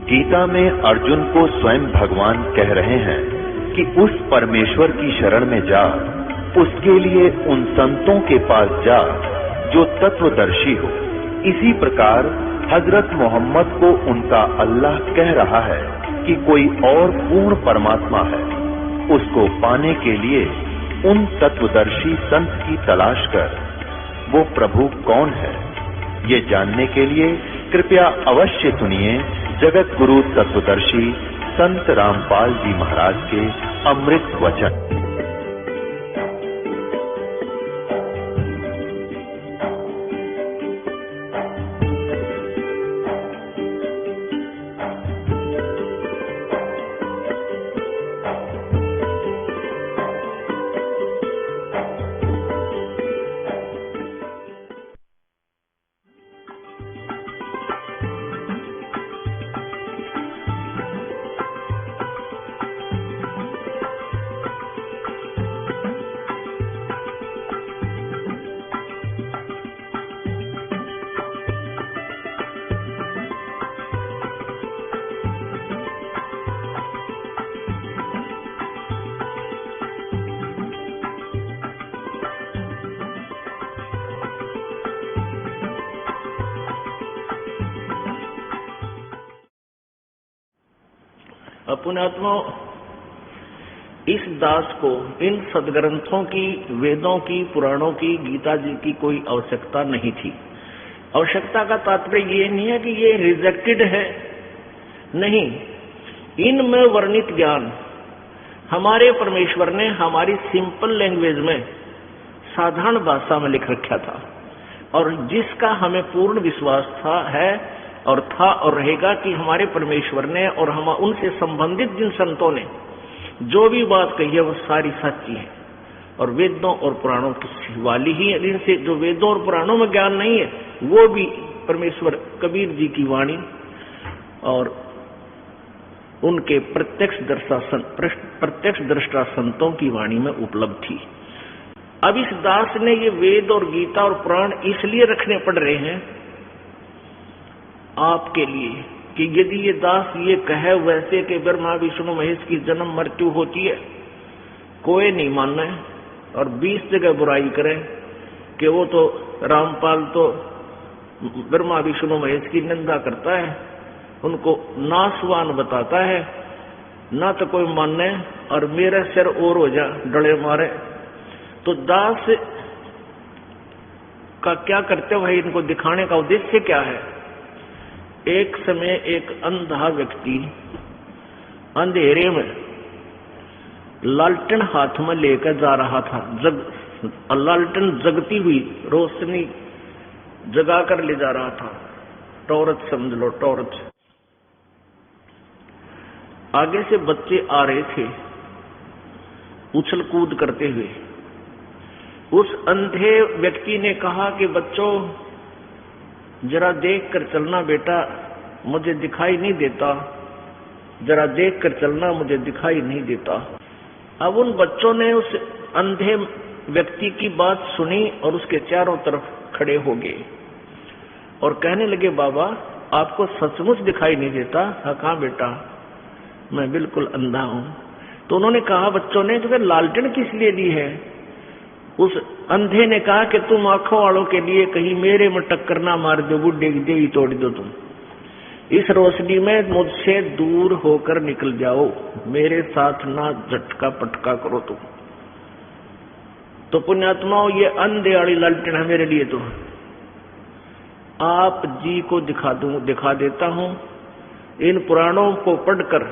गीता में अर्जुन को स्वयं भगवान कह रहे हैं कि उस परमेश्वर की शरण में जा, उसके लिए उन संतों के पास जा जो तत्वदर्शी हो। इसी प्रकार हजरत मोहम्मद को उनका अल्लाह कह रहा है कि कोई और पूर्ण परमात्मा है। उसको पाने के लिए उन तत्वदर्शी संत की तलाश कर। वो प्रभु कौन है, ये जानने के लिए कृपया अवश्य सुनिए जगत गुरु तत्वदर्शी संत रामपाल जी महाराज के अमृत वचन। पुण्यात्मा, इस दास को इन सदग्रंथों की, वेदों की, पुराणों की, गीता जी की कोई आवश्यकता नहीं थी। आवश्यकता का तात्पर्य ये नहीं है कि ये रिजेक्टेड है, नहीं। इनमें वर्णित ज्ञान हमारे परमेश्वर ने हमारी सिंपल लैंग्वेज में, साधारण भाषा में लिख रखा था, और जिसका हमें पूर्ण विश्वास था और रहेगा कि हमारे परमेश्वर ने और हम उनसे संबंधित जिन संतों ने जो भी बात कही है वो सारी सच्ची है और वेदों और पुराणों की वाली ही है। जिनसे जो वेदों और पुराणों में ज्ञान नहीं है वो भी परमेश्वर कबीर जी की वाणी और उनके प्रत्यक्ष दृष्टा संतों की वाणी में उपलब्ध थी। अब इस दास ने ये वेद और गीता और पुराण इसलिए रखने पड़ रहे हैं आपके लिए कि यदि ये दास ये कहे वैसे कि ब्रह्मा विष्णु महेश की जन्म मृत्यु होती है, कोई नहीं मानना है और 20 जगह बुराई करे कि वो तो रामपाल तो ब्रह्मा विष्णु महेश की निंदा करता है, उनको नासवान बताता है, ना तो कोई माने और मेरा सिर और हो जा डले मारे। तो दास का क्या करते हुए इनको दिखाने का उद्देश्य क्या है? एक समय एक अंधा व्यक्ति अंधेरे में लालटेन हाथ में लेकर जा रहा था। लालटेन जगती हुई रोशनी जगा कर ले जा रहा था, टॉर्च समझ लो, टॉर्च। आगे से बच्चे आ रहे थे उछल कूद करते हुए। उस अंधे व्यक्ति ने कहा कि बच्चों जरा देख कर चलना बेटा, मुझे दिखाई नहीं देता, जरा देख कर चलना, मुझे दिखाई नहीं देता। अब उन बच्चों ने उस अंधे व्यक्ति की बात सुनी और उसके चारों तरफ खड़े हो गए और कहने लगे, बाबा आपको सचमुच दिखाई नहीं देता? हाँ बेटा, मैं बिल्कुल अंधा हूं। तो उन्होंने कहा बच्चों ने, तो लालटेन किस लिए ली है? उस अंधे ने कहा कि तुम आंखों वालों के लिए कहीं मेरे में टक्कर ना मार दो, बुड्ढे की देवी तोड़ दो, तुम इस रोशनी में मुझसे दूर होकर निकल जाओ, मेरे साथ ना झटका पटका करो तुम। तो पुण्यात्माओं, ये अंधे वाली लालटेन है मेरे लिए। तो आप जी को दिखा देता हूं। इन पुराणों को पढ़कर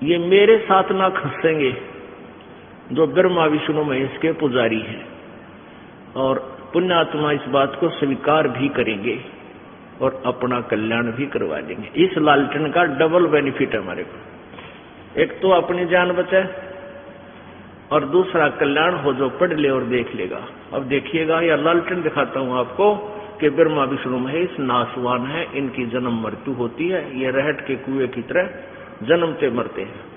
ये मेरे साथ ना खसेंगे जो ब्रह्मा विष्णु महेश के पुजारी हैं, और पुण्यात्मा इस बात को स्वीकार भी करेंगे और अपना कल्याण भी करवा देंगे। इस लालटेन का डबल बेनिफिट है हमारे को। एक तो अपनी जान बचे और दूसरा कल्याण हो जो पढ़ ले और देख लेगा। अब देखिएगा, यह लालटेन दिखाता हूं आपको कि ब्रह्मा विष्णु महेश नासवान है, इनकी जन्म मृत्यु होती है, ये रहट के कुएं की तरह जन्मते मरते हैं।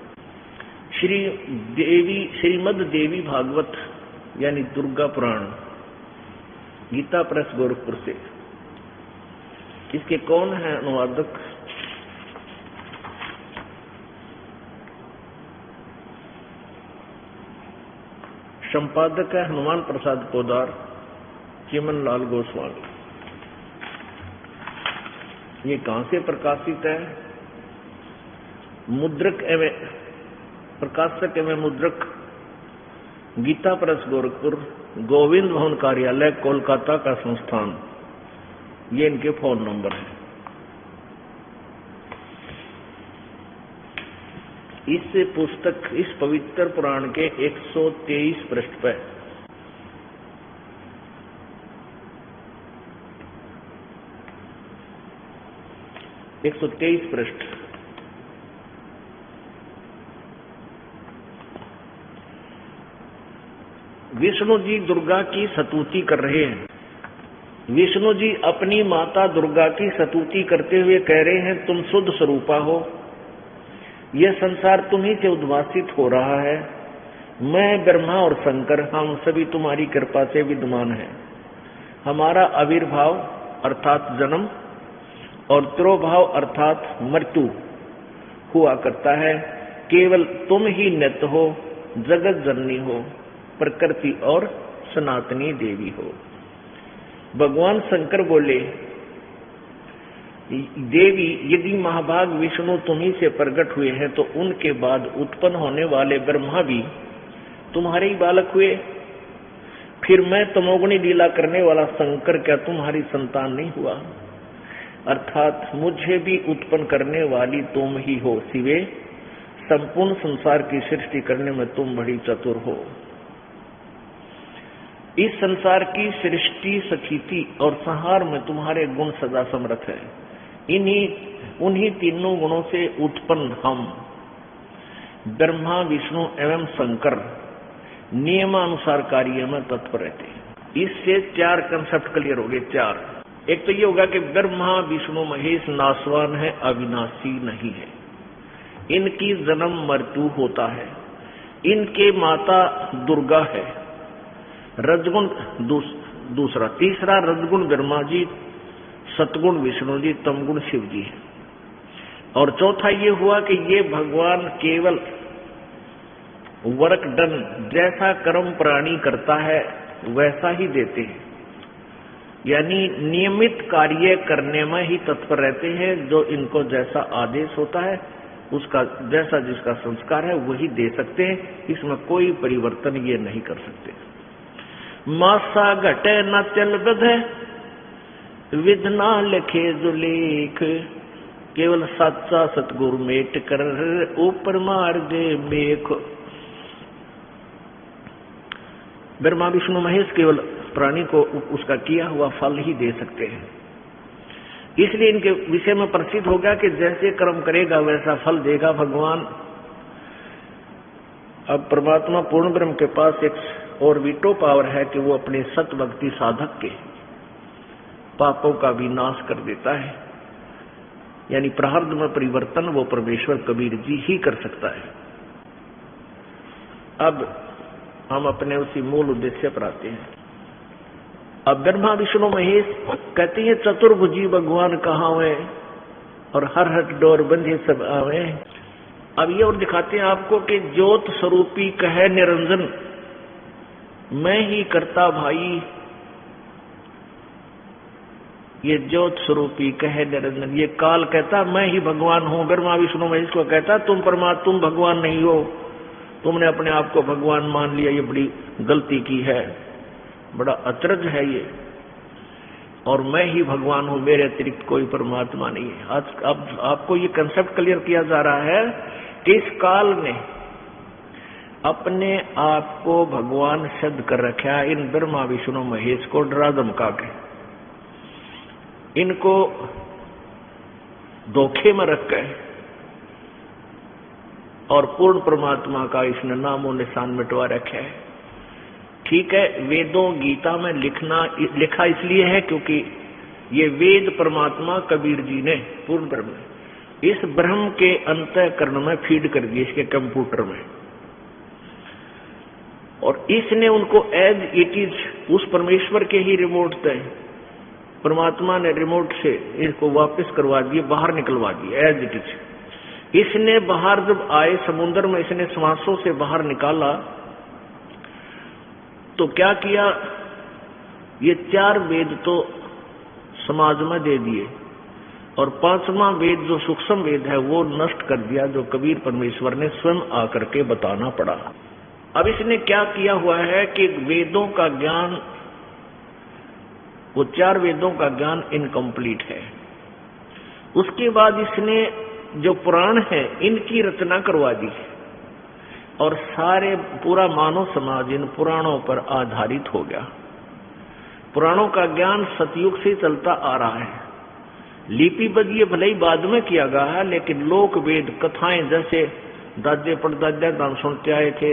श्रीमद देवी भागवत यानी दुर्गा पुराण, गीता प्रेस गोरखपुर से। इसके कौन है अनुवादक? संपादक है हनुमान प्रसाद पोदार, चिमन लाल गोस्वामी। ये कहां से प्रकाशित है? मुद्रक एवं प्रकाशक एवं मुद्रक गीता प्रेस गोरखपुर, गोविंद भवन कार्यालय कोलकाता का संस्थान। ये इनके फोन नंबर है। इस पुस्तक, इस पवित्र पुराण के 123 पृष्ठ पर 123 पृष्ठ विष्णु जी दुर्गा की स्तुति कर रहे हैं। विष्णु जी अपनी माता दुर्गा की स्तुति करते हुए कह रहे हैं, तुम शुद्ध स्वरूपा हो, यह संसार तुम्ही से उद्भासित हो रहा है। मैं ब्रह्मा और शंकर हम सभी तुम्हारी कृपा से विद्यमान हैं। हमारा आविर्भाव अर्थात जन्म और तिरोभाव अर्थात मृत्यु हुआ करता है। केवल तुम ही नित्य हो, जगत जननी हो, प्रकृति और सनातनी देवी हो। भगवान शंकर बोले, देवी यदि महाभाग विष्णु तुम्ही से प्रकट हुए हैं तो उनके बाद उत्पन्न होने वाले ब्रह्मा भी तुम्हारे ही बालक हुए। फिर मैं तमोगुणी लीला करने वाला शंकर क्या तुम्हारी संतान नहीं हुआ? अर्थात मुझे भी उत्पन्न करने वाली तुम ही हो शिवे। संपूर्ण संसार की सृष्टि करने में तुम बड़ी चतुर हो। इस संसार की सृष्टि, सखीति और संहार में तुम्हारे गुण सदा समर्थ है। उन्हीं तीनों गुणों से उत्पन्न हम ब्रह्मा, विष्णु एवं शंकर नियमानुसार कार्य में तत्पर रहते हैं। इससे 4 कंसेप्ट क्लियर हो गए। 4 एक तो ये होगा कि ब्रह्मा, विष्णु, महेश नाशवान है, अविनाशी नहीं है। इनकी जन्म मृत्यु होता है। इनके माता दुर्गा है, रजगुण दूसरा। तीसरा रजगुण ब्रह्मा जी, सतगुण विष्णु जी, तमगुण शिव जी है। और चौथा ये हुआ कि ये भगवान केवल वर्क डन, जैसा कर्म प्राणी करता है वैसा ही देते हैं। यानी नियमित कार्य करने में ही तत्पर रहते हैं। जो इनको जैसा आदेश होता है, उसका जैसा जिसका संस्कार है वही दे सकते हैं। इसमें कोई परिवर्तन ये नहीं कर सकते। मासा घटे न चल बधे, विधना लिखे जो लेख। केवल सच्चा सतगुरु मेट कर, ऊपर मार दे मेख। ब्रह्मा, विष्णु, महेश केवल प्राणी को उसका किया हुआ फल ही दे सकते हैं। इसलिए इनके विषय में प्रसिद्ध होगा कि जैसे कर्म करेगा वैसा फल देगा भगवान। अब परमात्मा पूर्ण ब्रह्म के पास एक और वीटो पावर है कि वो अपने सत भक्ति साधक के पापों का भी नाश कर देता है। यानी प्रारब्ध में परिवर्तन वो परमेश्वर कबीर जी ही कर सकता है। अब हम अपने उसी मूल उद्देश्य पर आते हैं। अब ब्रह्मा, विष्णु, महेश कहते हैं चतुर्भुजी भगवान कहाँ हुए और हर हर डोर बंधे सब आवे। अब ये और दिखाते हैं आपको कि ज्योत स्वरूपी कहे निरंजन, मैं ही करता भाई। ये ज्योत स्वरूपी कहे निरंजन, ये काल कहता मैं ही भगवान हूं। ब्रह्मा, विष्णु, महेश को कहता तुम परमात्मा, तुम भगवान नहीं हो, तुमने अपने आप को भगवान मान लिया, ये बड़ी गलती की है, बड़ा अचरज है ये। और मैं ही भगवान हूं, मेरे अतिरिक्त कोई परमात्मा नहीं है। आज अब आपको ये कंसेप्ट क्लियर किया जा रहा है कि इस काल ने अपने आप को भगवान सिद्ध कर रखा है। इन ब्रह्मा, विष्णु, महेश को डरा धमका के, इनको धोखे में रख गए और पूर्ण परमात्मा का इसने नामो निशान मिटवा रखा है। ठीक है, वेदों, गीता में लिखा इसलिए है क्योंकि ये वेद परमात्मा कबीर जी ने पूर्ण ब्रह्म इस ब्रह्म के अंतःकरण में फीड कर दिए, इसके कंप्यूटर में। और इसने उनको एज इट इज उस परमेश्वर के ही रिमोट थे, परमात्मा ने रिमोट से इसको वापस करवा दिए, बाहर निकलवा दिए एज इट इज। इसने बाहर जब आए समुद्र में, इसने श्वासों से बाहर निकाला तो क्या किया, ये 4 वेद तो समाज में दे दिए और 5वां वेद जो सूक्ष्म वेद है वो नष्ट कर दिया, जो कबीर परमेश्वर ने स्वयं आकर के बताना पड़ा। अब इसने क्या किया हुआ है कि वेदों का ज्ञान, वो 4 वेदों का ज्ञान इनकम्प्लीट है। उसके बाद इसने जो पुराण है इनकी रचना करवा दी और सारे पूरा मानव समाज इन पुराणों पर आधारित हो गया। पुराणों का ज्ञान सतयुग से चलता आ रहा है। लिपिबद्ध ये भले ही बाद में किया गया है, लेकिन लोक वेद कथाएं जैसे दादे परदादा हम सुनते आए थे,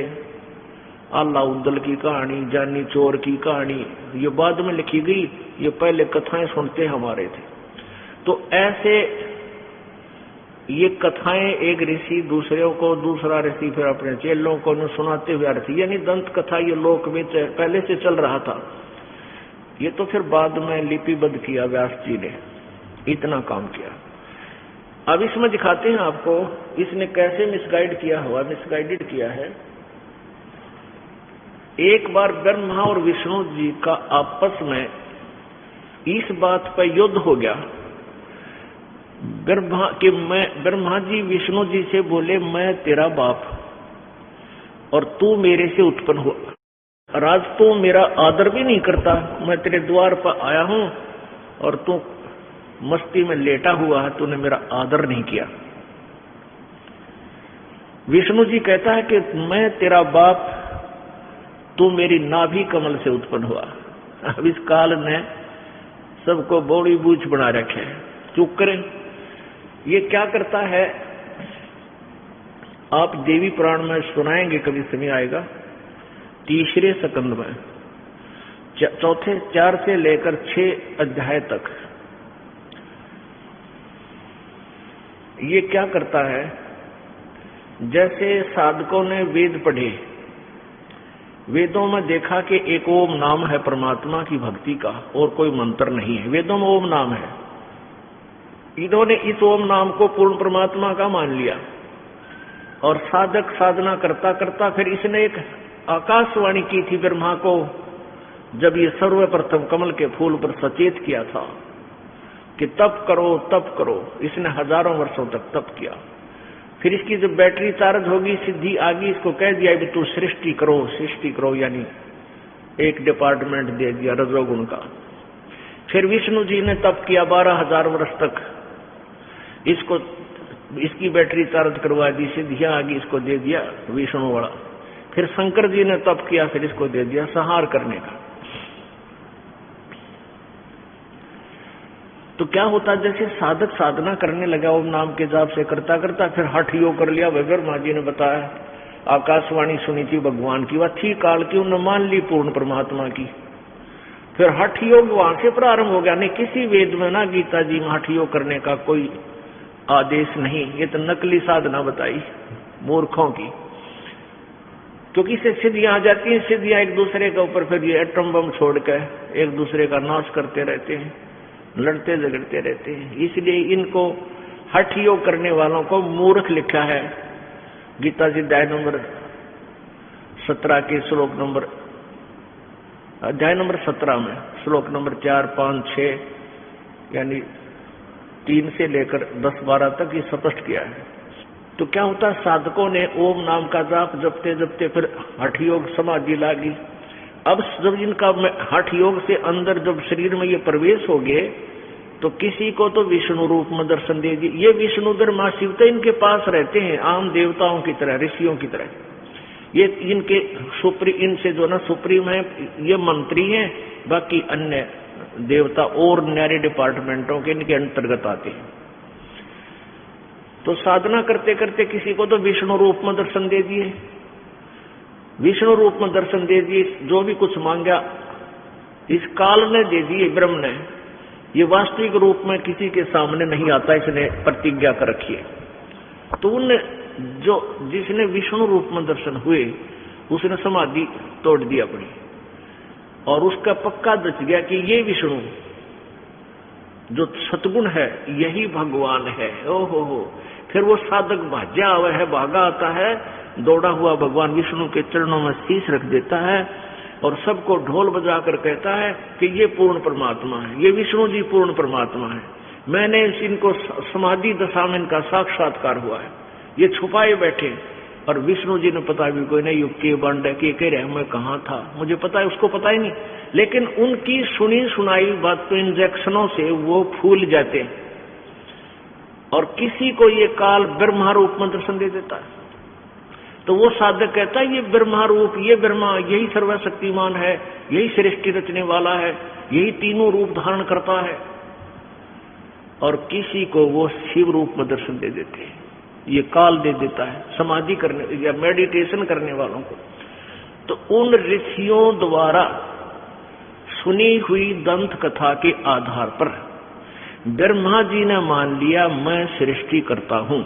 अल्लाह उद्दल की कहानी, जानी चोर की कहानी, ये बाद में लिखी गई, ये पहले कथाएं सुनते हमारे थे। तो ऐसे ये कथाएं एक ऋषि दूसरे को, दूसरा ऋषि फिर अपने चेलों को सुनाते हुए रहती, यानी दंत कथा ये लोक में पहले से चल रहा था। ये तो फिर बाद में लिपिबद्ध किया व्यास जी ने, इतना काम किया। अब इसमें दिखाते हैं आपको इसने कैसे मिसगाइड किया हुआ, मिसगाइडेड किया है। एक बार ब्रह्मा और विष्णु जी का आपस में इस बात पर युद्ध हो गया। ब्रह्मा जी विष्णु जी से बोले, मैं तेरा बाप और तू मेरे से उत्पन्न हुआ। राज तू मेरा आदर भी नहीं करता, मैं तेरे द्वार पर आया हूं और तू मस्ती में लेटा हुआ है, तूने मेरा आदर नहीं किया। विष्णु जी कहता है कि मैं तेरा बाप, तू मेरी नाभि कमल से उत्पन्न हुआ। अब इस काल ने सबको बौड़ी बूझ बना रखे हैं, चुप करें। ये क्या करता है, आप देवी पुराण में सुनाएंगे, कभी समय आएगा, 3रे स्कंद में चौथे 4 से लेकर 6 अध्याय तक ये क्या करता है, जैसे साधकों ने वेद पढ़े, वेदों में देखा कि एक ओम नाम है परमात्मा की भक्ति का और कोई मंत्र नहीं है, वेदों में ओम नाम है। इन्होंने इस ओम नाम को पूर्ण परमात्मा का मान लिया और साधक साधना करता करता फिर इसने एक आकाशवाणी की थी ब्रह्मा को, जब ये सर्वप्रथम कमल के फूल पर सचेत किया था कि तप करो तप करो। इसने हजारों वर्षों तक तप किया। फिर इसकी जब बैटरी चार्ज होगी, सिद्धि आ गई, इसको कह दिया कि तू सृष्टि करो, यानी एक डिपार्टमेंट दे दिया रजोगुण का। फिर विष्णु जी ने तप किया 12,000 वर्ष तक, इसकी बैटरी चार्ज करवा दी, सिद्धियां आ गई, इसको दे दिया विष्णु वाला। फिर शंकर जी ने तप किया, फिर इसको दे दिया संहार करने का। तो क्या होता, जैसे साधक साधना करने लगा ओम नाम के जाप से करता करता, फिर हठ योग कर लिया। ब्रह्मा जी ने बताया, आकाशवाणी सुनी थी भगवान की, वह थी काल की, उन्होंने मान ली पूर्ण परमात्मा की। फिर हठ योग वहां से प्रारंभ हो गया। नहीं किसी वेद में ना गीता जी में हठ योग करने का कोई आदेश नहीं, ये तो नकली साधना बताई मूर्खों की, क्योंकि इससे सिद्धियां आ जाती हैं। सिद्धियां एक दूसरे के ऊपर फिर ये एटम बम छोड़कर एक दूसरे का नाश करते रहते हैं, लड़ते झगड़ते रहते हैं। इसलिए इनको हठ योग करने वालों को मूर्ख लिखा है गीता जी अध्याय नंबर 17 के अध्याय नंबर 17 में श्लोक नंबर 4, 5, 6 यानी 3 से लेकर 10-12 तक ये स्पष्ट किया है। तो क्या होता, साधकों ने ओम नाम का जाप जपते जपते फिर हठ योग समाधि लागी। अब जब इनका हठ योग से अंदर जब शरीर में ये प्रवेश हो गए, तो किसी को तो विष्णु रूप में दर्शन दे दिए। ये विष्णु ब्रह्मा शिव तो इनके पास रहते हैं, आम देवताओं की तरह, ऋषियों की तरह। ये इनके इनसे जो ना सुप्रीम है, ये मंत्री हैं, बाकी अन्य देवता और न्यारे डिपार्टमेंटों के इनके अंतर्गत आते हैं। तो साधना करते करते किसी को तो विष्णु रूप में दर्शन दे दिए, विष्णु रूप में दर्शन दे दिए। जो भी कुछ मांगा इस काल ने दे दिए, ब्रह्म ने। ये वास्तविक रूप में किसी के सामने नहीं आता, इसने प्रतिज्ञा कर रखी है। तो उन जिसने विष्णु रूप में दर्शन हुए, उसने समाधि तोड़ दी अपनी, और उसका पक्का दच गया कि ये विष्णु जो सतगुण है यही भगवान है। ओहो, फिर वो साधक भागा आता है, दौड़ा हुआ भगवान विष्णु के चरणों में शीश रख देता है और सबको ढोल बजाकर कहता है कि ये पूर्ण परमात्मा है, ये विष्णु जी पूर्ण परमात्मा है, मैंने इनको समाधि दशा में इनका साक्षात्कार हुआ है, ये छुपाए बैठे। और विष्णु जी ने पता भी कोई नहीं, युग के बंड के कह रहे मैं कहाँ था, मुझे पता है, उसको पता ही नहीं। लेकिन उनकी सुनी सुनाई बात तो इंजेक्शनों से वो फूल जाते हैं। और किसी को ये काल ब्रह्मा रूप में दर्शन दे देता है, तो वो साधक कहता है ये ब्रह्मा रूप, ये ब्रह्मा यही सर्वशक्तिमान है, यही सृष्टि रचने वाला है, यही तीनों रूप धारण करता है। और किसी को वो शिव रूप में दर्शन दे देते हैं, ये काल दे देता है समाधि करने या मेडिटेशन करने वालों को। तो उन ऋषियों द्वारा सुनी हुई दंत कथा के आधार पर ब्रह्मा जी ने मान लिया मैं सृष्टि करता हूं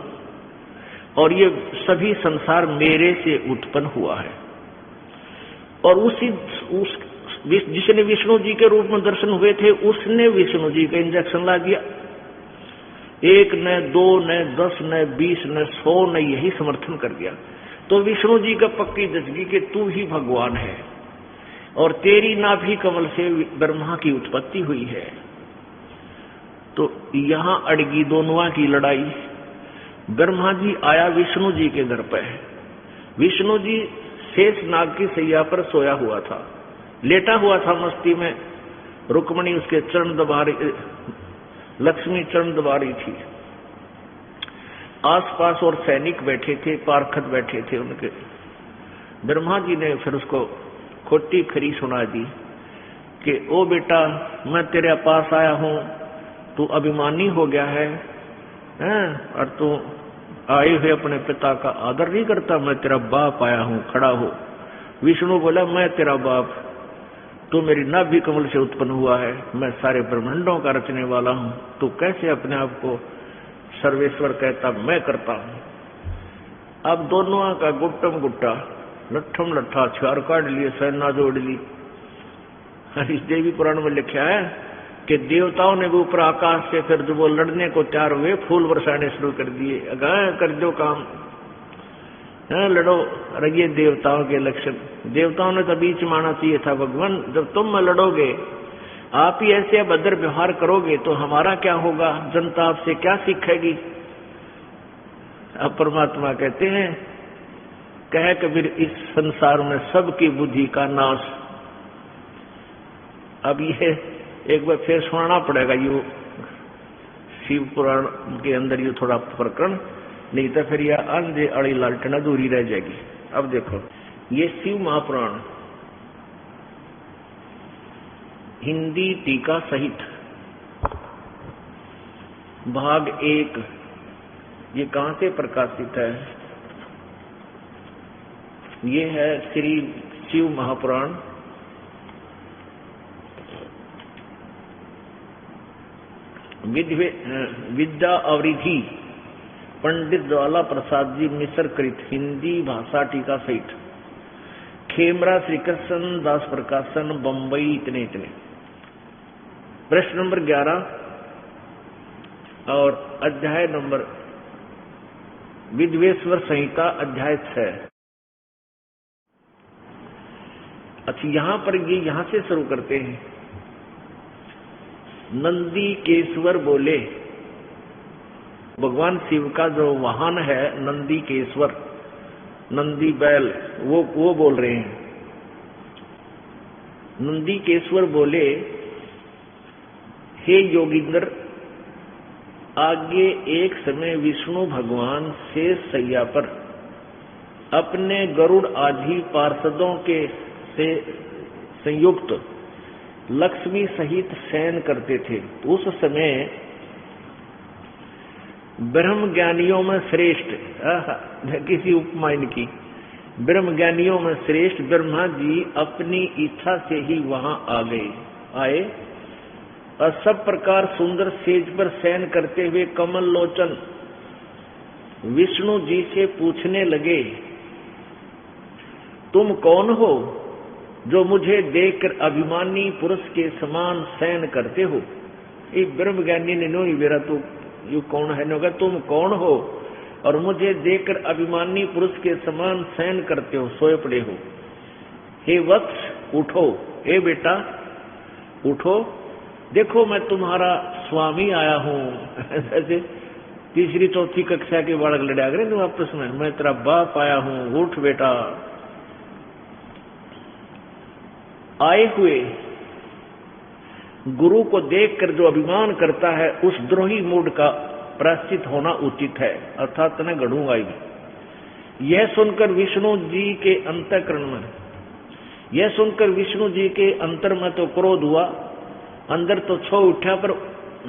और ये सभी संसार मेरे से उत्पन्न हुआ है। और जिसने विष्णु जी के रूप में दर्शन हुए थे उसने विष्णु जी का इंजेक्शन ला दिया। 1 न 2 न 10 न 20 न 100 ने यही समर्थन कर दिया। तो विष्णु जी का पक्की दसगी कि तू ही भगवान है और तेरी नाभि कमल से ब्रह्मा की उत्पत्ति हुई है। तो यहां अड़गी दोनों की लड़ाई। ब्रह्मा जी आया विष्णु जी के घर पर। विष्णु जी शेष नाग की सैया पर सोया हुआ था, लेटा हुआ था मस्ती में। रुक्मणी उसके चरण दबा रही, लक्ष्मी चरण दबा रही थी। आसपास और सैनिक बैठे थे, पारखत बैठे थे उनके। ब्रह्मा जी ने फिर उसको खोटी खरी सुना दी कि ओ बेटा मैं तेरे पास आया हूं, तू अभिमानी हो गया है और तू आए हुए अपने पिता का आदर नहीं करता, मैं तेरा बाप आया हूं, खड़ा हो। विष्णु बोला मैं तेरा बाप, तू मेरी नाभि कमल से उत्पन्न हुआ है, मैं सारे ब्रह्मांडों का रचने वाला हूं, तू कैसे अपने आप को सर्वेश्वर कहता, मैं करता हूं। अब दोनों का गुट्टम गुट्टा, लट्ठम लट्ठा, हथियार काट लिए, सेना जोड़ ली। इस देवी पुराण में लिखा है कि देवताओं ने भी ऊपर आकाश से फिर जो वो लड़ने को तैयार हुए फूल बरसाने शुरू कर दिए। अगर कर दो काम, लड़ो। अरे ये देवताओं के लक्षण, देवताओं ने तो बीच में आना चाहिए था। भगवान जब तुम लड़ोगे, आप ही ऐसे अभद्र व्यवहार करोगे तो हमारा क्या होगा, जनता आपसे क्या सीखेगी। अब परमात्मा कहते हैं कह कबीर इस संसार में सबकी बुद्धि का नाश। अब ये एक बार फिर सुनाना पड़ेगा यू शिव पुराण के अंदर ये थोड़ा प्रकरण, नहीं तो फिर यह अंधे अड़ी लालटेन अधूरी रह जाएगी। अब देखो ये शिव महापुराण हिंदी टीका सहित भाग 1 ये कहां से प्रकाशित है? ये है श्री शिव महापुराण विद्या अवरिधि पंडित ज्वाला प्रसाद जी मिश्र कृत हिंदी भाषा टीका सहित, खेमरा श्री कृष्ण दास प्रकाशन बंबई इतने इतने। प्रश्न नंबर 11 और अध्याय नंबर विद्वेश्वर संहिता अध्याय 6। अच्छा यहां पर ये यहां से शुरू करते हैं। नंदी केश्वर बोले, भगवान शिव का जो वाहन है नंदी केश्वर, नंदी बैल, वो बोल रहे हैं। नंदी केश्वर बोले हे योगींद्र, आगे एक समय विष्णु भगवान शेष सैया पर अपने गरुड़ आदि पार्षदों के से संयुक्त लक्ष्मी सहित शयन करते थे। उस समय ब्रह्म ज्ञानियों में श्रेष्ठ, किसी उपमा इनकी, ब्रह्म ज्ञानियों में श्रेष्ठ ब्रह्मा जी अपनी इच्छा से ही वहां आए और सब प्रकार सुंदर सेज पर शयन करते हुए कमल लोचन विष्णु जी से पूछने लगे, तुम कौन हो जो मुझे देखकर अभिमानी पुरुष के समान शयन करते हो? एक ब्रह्म ज्ञानी ने नो मेरा तो यू कौन है, नोगा तुम कौन हो और मुझे देखकर अभिमानी पुरुष के समान शयन करते हो, सोए पड़े हो? हे वत्स, उठो, ए बेटा उठो, देखो मैं तुम्हारा स्वामी आया हूं। ऐसे तीसरी चौथी कक्षा के बालक लड़ा करें तुम आपस में, मैं तेरा बाप आया हूं, उठ बेटा। आए हुए गुरु को देखकर जो अभिमान करता है उस द्रोही मूड का प्रायश्चित होना उचित है, अर्थात तने गढ़ूंगा ही। यह सुनकर विष्णु जी के अंतर में तो क्रोध हुआ, अंदर तो छो उठा, पर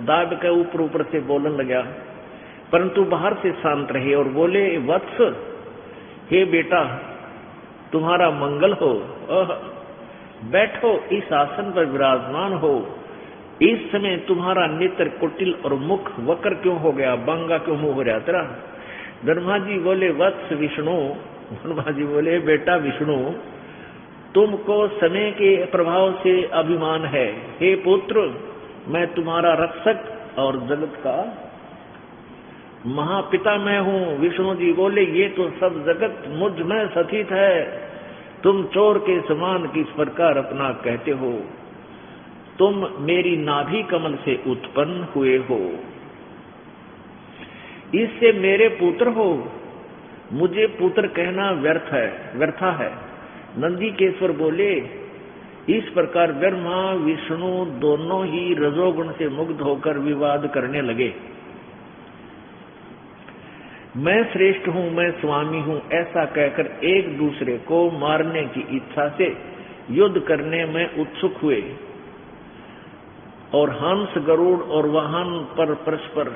दाब के ऊपर ऊपर से बोलने लगा, परंतु बाहर से शांत रहे और बोले, वत्स, हे बेटा तुम्हारा मंगल हो, बैठो, इस आसन पर विराजमान हो। इस समय तुम्हारा नेत्र कुटिल और मुख वक्र क्यों हो गया, बांगा क्यों मुंह हो रहा तेरा? ब्रह्मा जी बोले, वत्स विष्णु, ब्रह्मा जी बोले, बेटा विष्णु, तुमको समय के प्रभाव से अभिमान है। हे पुत्र, मैं तुम्हारा रक्षक और जगत का महापिता मैं हूं। विष्णु जी बोले, ये तो सब जगत मुझ में स्थित है, तुम चोर के समान किस प्रकार अपना कहते हो? तुम मेरी नाभि कमल से उत्पन्न हुए हो, इससे मेरे पुत्र हो, मुझे पुत्र कहना व्यर्था है। नंदीकेश्वर बोले, इस प्रकार ब्रह्मा विष्णु दोनों ही रजोगुण से मुग्ध होकर विवाद करने लगे। मैं श्रेष्ठ हूं, मैं स्वामी हूं, ऐसा कहकर एक दूसरे को मारने की इच्छा से युद्ध करने में उत्सुक हुए और हंस, गरुड़ और वाहन पर परस्पर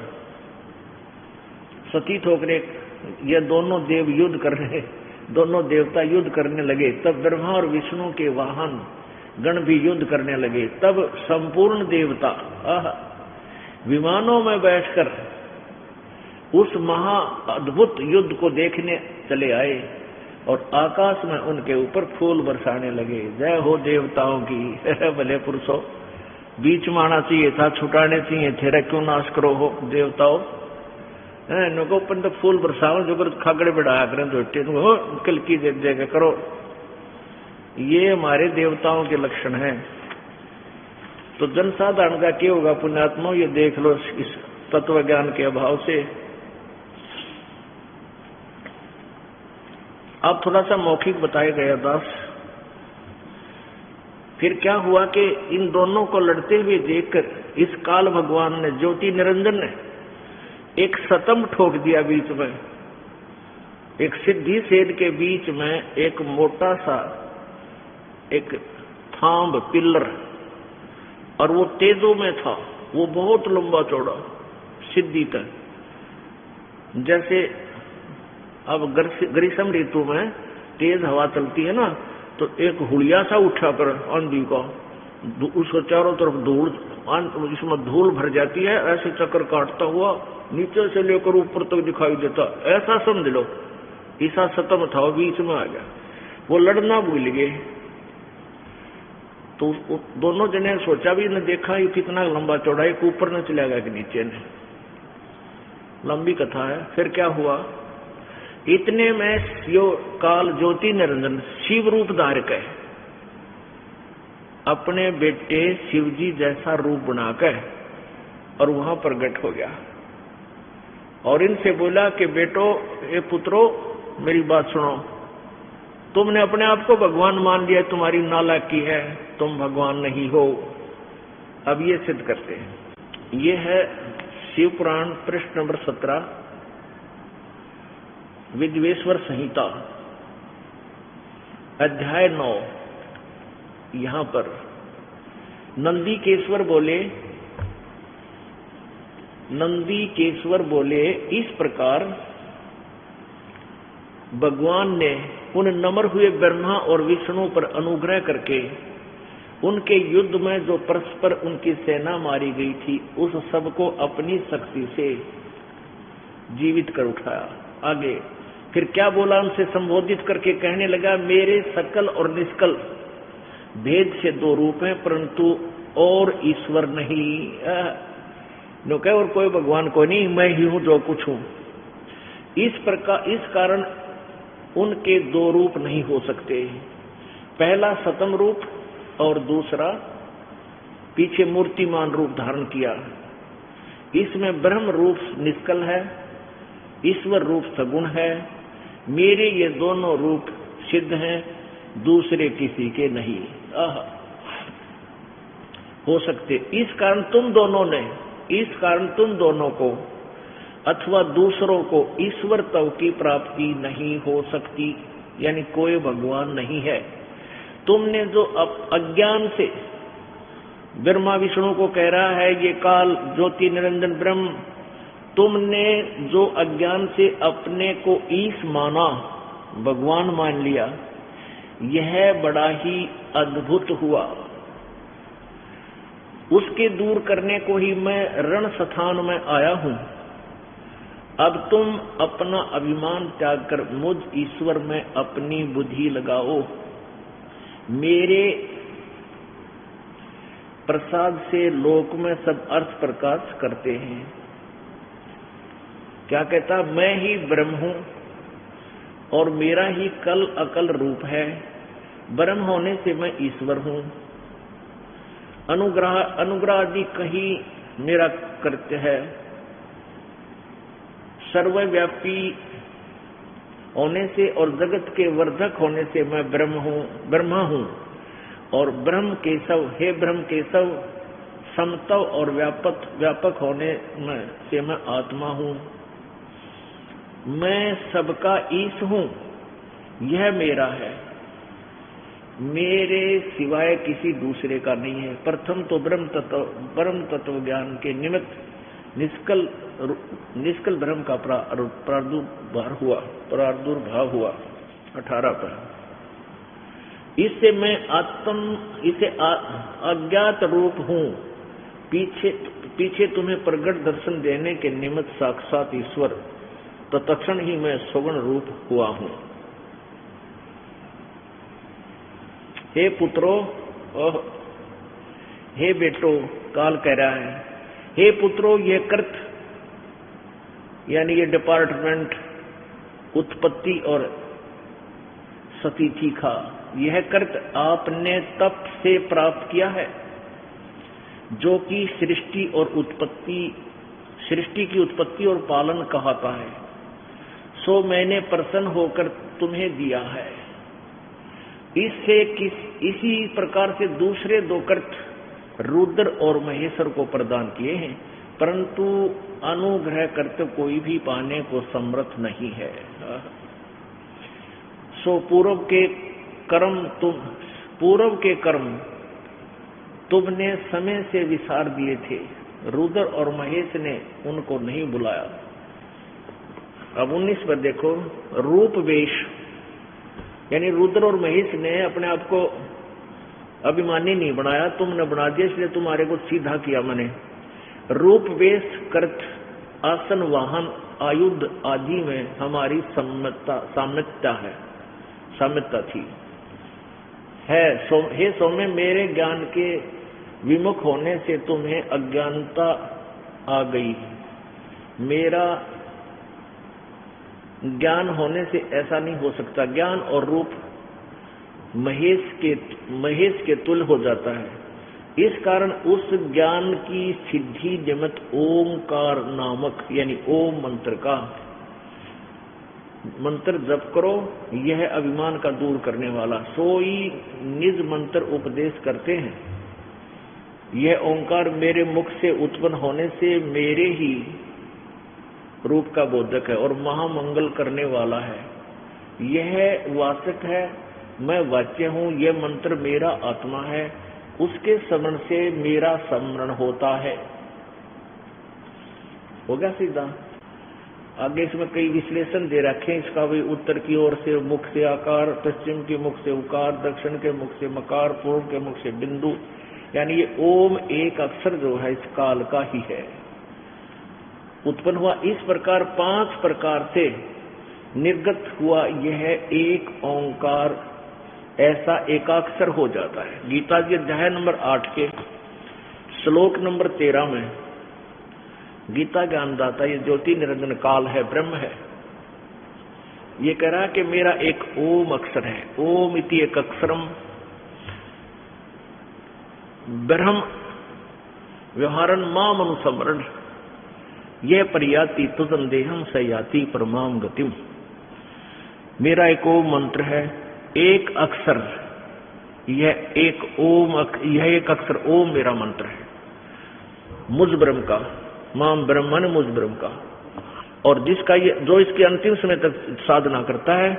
सतीत होकर ये दोनों देवता युद्ध करने लगे। तब ब्रह्मा और विष्णु के वाहन गण भी युद्ध करने लगे। तब संपूर्ण देवता विमानों में बैठकर उस महा अद्भुत युद्ध को देखने चले आए और आकाश में उनके ऊपर फूल बरसाने लगे। जय हो देवताओं की। भले पुरुषों, बीच में आना चाहिए था, छुटाने चाहिए थे, क्यों नाश करो हो देवताओं? नको तो फूल बरसाओ, जो खागड़े बढ़ाया करें झोटे तो कल की देगा करो। ये हमारे देवताओं के लक्षण हैं। तो जनसाधारण का क्या होगा पुण्यात्मा, ये देख लो इस तत्व ज्ञान के अभाव से। अब थोड़ा सा मौखिक बताया गया दास। फिर क्या हुआ कि इन दोनों को लड़ते हुए देखकर इस काल भगवान ने, ज्योति निरंजन ने एक सतम ठोक दिया बीच में। एक सिद्धि सेद के बीच में एक मोटा सा एक थांब पिल्लर, और वो तेजों में था, वो बहुत लंबा चौड़ा सिद्धि तक। जैसे अब ग्रीष्म ऋतु में तेज हवा चलती है ना, तो एक हुलिया सा उठा कर आंधी का, उसको चारों तरफ धूल, इसमें धूल भर जाती है, ऐसे चक्कर काटता हुआ नीचे से लेकर ऊपर तक दिखाई देता, ऐसा समझ लो। ईसा सतम था, बीच में आ गया। वो लड़ना भूल गए। तो दोनों जने सोचा भी न देखा ये कितना लंबा चौड़ा, एक ऊपर न चला गया कि नीचे ने। लंबी कथा है। फिर क्या हुआ, इतने में यो काल ज्योति निरंजन शिव रूप धारक है, अपने बेटे शिवजी जैसा रूप बनाकर और वहां प्रकट हो गया और इनसे बोला कि बेटो, ये पुत्रो, मेरी बात सुनो। तुमने अपने आप को भगवान मान लिया, तुम्हारी नालायकी है, तुम भगवान नहीं हो। अब ये सिद्ध करते हैं। ये है शिव पुराण पृष्ठ नंबर 17, विद्वेश्वर संहिता, अध्याय 9। यहां पर नंदीकेश्वर बोले, इस प्रकार भगवान ने उन नम्र हुए ब्रह्मा और विष्णु पर अनुग्रह करके उनके युद्ध में जो परस्पर उनकी सेना मारी गई थी, उस सबको अपनी शक्ति से जीवित कर उठाया। आगे फिर क्या बोला, उनसे संबोधित करके कहने लगा, मेरे सकल और निष्कल भेद से दो रूप हैं, परंतु और ईश्वर नहीं। नो कहे और कोई भगवान को नहीं, मैं ही हूं जो कुछ हूं। इस कारण उनके दो रूप नहीं हो सकते। पहला सतम रूप और दूसरा पीछे मूर्तिमान रूप धारण किया। इसमें ब्रह्म रूप निष्कल है, ईश्वर रूप सगुण है। मेरे ये दोनों रूप सिद्ध हैं, दूसरे किसी के नहीं हो सकते। इस कारण तुम दोनों को अथवा दूसरों को ईश्वर तव की प्राप्ति नहीं हो सकती, यानी कोई भगवान नहीं है। तुमने जो अज्ञान से ब्रह्मा विष्णु को कह रहा है ये काल ज्योति निरंजन ब्रह्म, तुमने जो अज्ञान से अपने को ईश माना, भगवान मान लिया, यह बड़ा ही अद्भुत हुआ। उसके दूर करने को ही मैं रण स्थान में आया हूं। अब तुम अपना अभिमान त्याग कर मुझ ईश्वर में अपनी बुद्धि लगाओ। मेरे प्रसाद से लोक में सब अर्थ प्रकाश करते हैं। क्या कहता, मैं ही ब्रह्म हूं और मेरा ही कल अकल रूप है। ब्रह्म होने से मैं ईश्वर हूं। अनुग्रह आदि कहीं मेरा कृत्य है। सर्वव्यापी होने से और जगत के वर्धक होने से मैं ब्रह्मा हूं और ब्रह्म केशव, हे ब्रह्म केशव, समतव और व्यापक होने से मैं आत्मा हूं। मैं सबका ईश हूं, यह मेरा है, मेरे सिवाय किसी दूसरे का नहीं है। प्रथम तो ब्रह्म तत्व ज्ञान के निमित्त निष्कल ब्रह्म का प्रादुर्भाव हुआ। 18 पर इससे मैं अज्ञात रूप हूं। पीछे तुम्हें प्रगट दर्शन देने के निमित्त साक्षात ईश्वर, तत्क्षण ही मैं सगुण रूप हुआ हूं। हे पुत्रो, हे बेटो, काल कह रहा है, हे पुत्रो, ये कृत यानी ये डिपार्टमेंट उत्पत्ति और सतीथि का, यह कृत आपने तप से प्राप्त किया है, जो कि सृष्टि की उत्पत्ति और पालन कहता है। सो मैंने प्रसन्न होकर तुम्हें दिया है। इसी प्रकार से दूसरे दो कृत रुद्र और महेश्वर को प्रदान किए हैं, परंतु अनुग्रह करते कोई भी पाने को समर्थ नहीं है। सो पूर्व के कर्म तुमने समय से विसार दिए थे, रुद्र और महेश ने उनको नहीं बुलाया। अब 19 पर देखो, रूप वेश यानी रुद्र और महेश ने अपने आप को अभिमानी नहीं बनाया, तुमने बना दिया, इसलिए तुम्हारे को सीधा किया मैंने। रूप वेश कर्त आसन वाहन आयुध आदि में हमारी साम्यता थी है। हे सौम्य, मेरे ज्ञान के विमुख होने से तुम्हें अज्ञानता आ गई। मेरा ज्ञान होने से ऐसा नहीं हो सकता। ज्ञान और रूप महेश के तुल्य हो जाता है। इस कारण उस ज्ञान की सिद्धि निमित्त ओमकार नामक यानी ओम मंत्र का मंत्र जप करो। यह अभिमान का दूर करने वाला सोई निज मंत्र उपदेश करते हैं। यह ओंकार मेरे मुख से उत्पन्न होने से मेरे ही रूप का बोधक है और महामंगल करने वाला है। यह वाचक है, मैं वाच्य हूं। यह मंत्र मेरा आत्मा है, उसके स्मरण से मेरा स्मरण होता है। हो गया सीधा। आगे इसमें कई विश्लेषण दे रखे हैं इसका भी। उत्तर की ओर से मुख से आकार, पश्चिम के मुख से उकार, दक्षिण के मुख से मकार, पूर्व के मुख से बिंदु, यानी ये ओम एक अक्षर जो है इस काल का ही है, उत्पन्न हुआ। इस प्रकार 5 प्रकार से निर्गत हुआ यह एक ओंकार ऐसा एकाक्षर हो जाता है। गीता जी अध्याय नंबर 8 के श्लोक नंबर 13 में गीता ज्ञानदाता ये ज्योति निरंजन काल है, ब्रह्म है, ये कह रहा है कि मेरा एक ओम अक्षर है। ओम इति एक अक्षरम ब्रह्म व्यवहारन माम अनुसमरण ये परियाति तुझन देहम सयाति परमाम गतिम। मेरा एक ओम मंत्र है, एक अक्षर, यह एक अक्षर ओम मेरा मंत्र है, मुझ ब्रह्म का, माम ब्रह्मन मुझ ब्रह्म का। और जो इसके अंतिम समय तक साधना करता है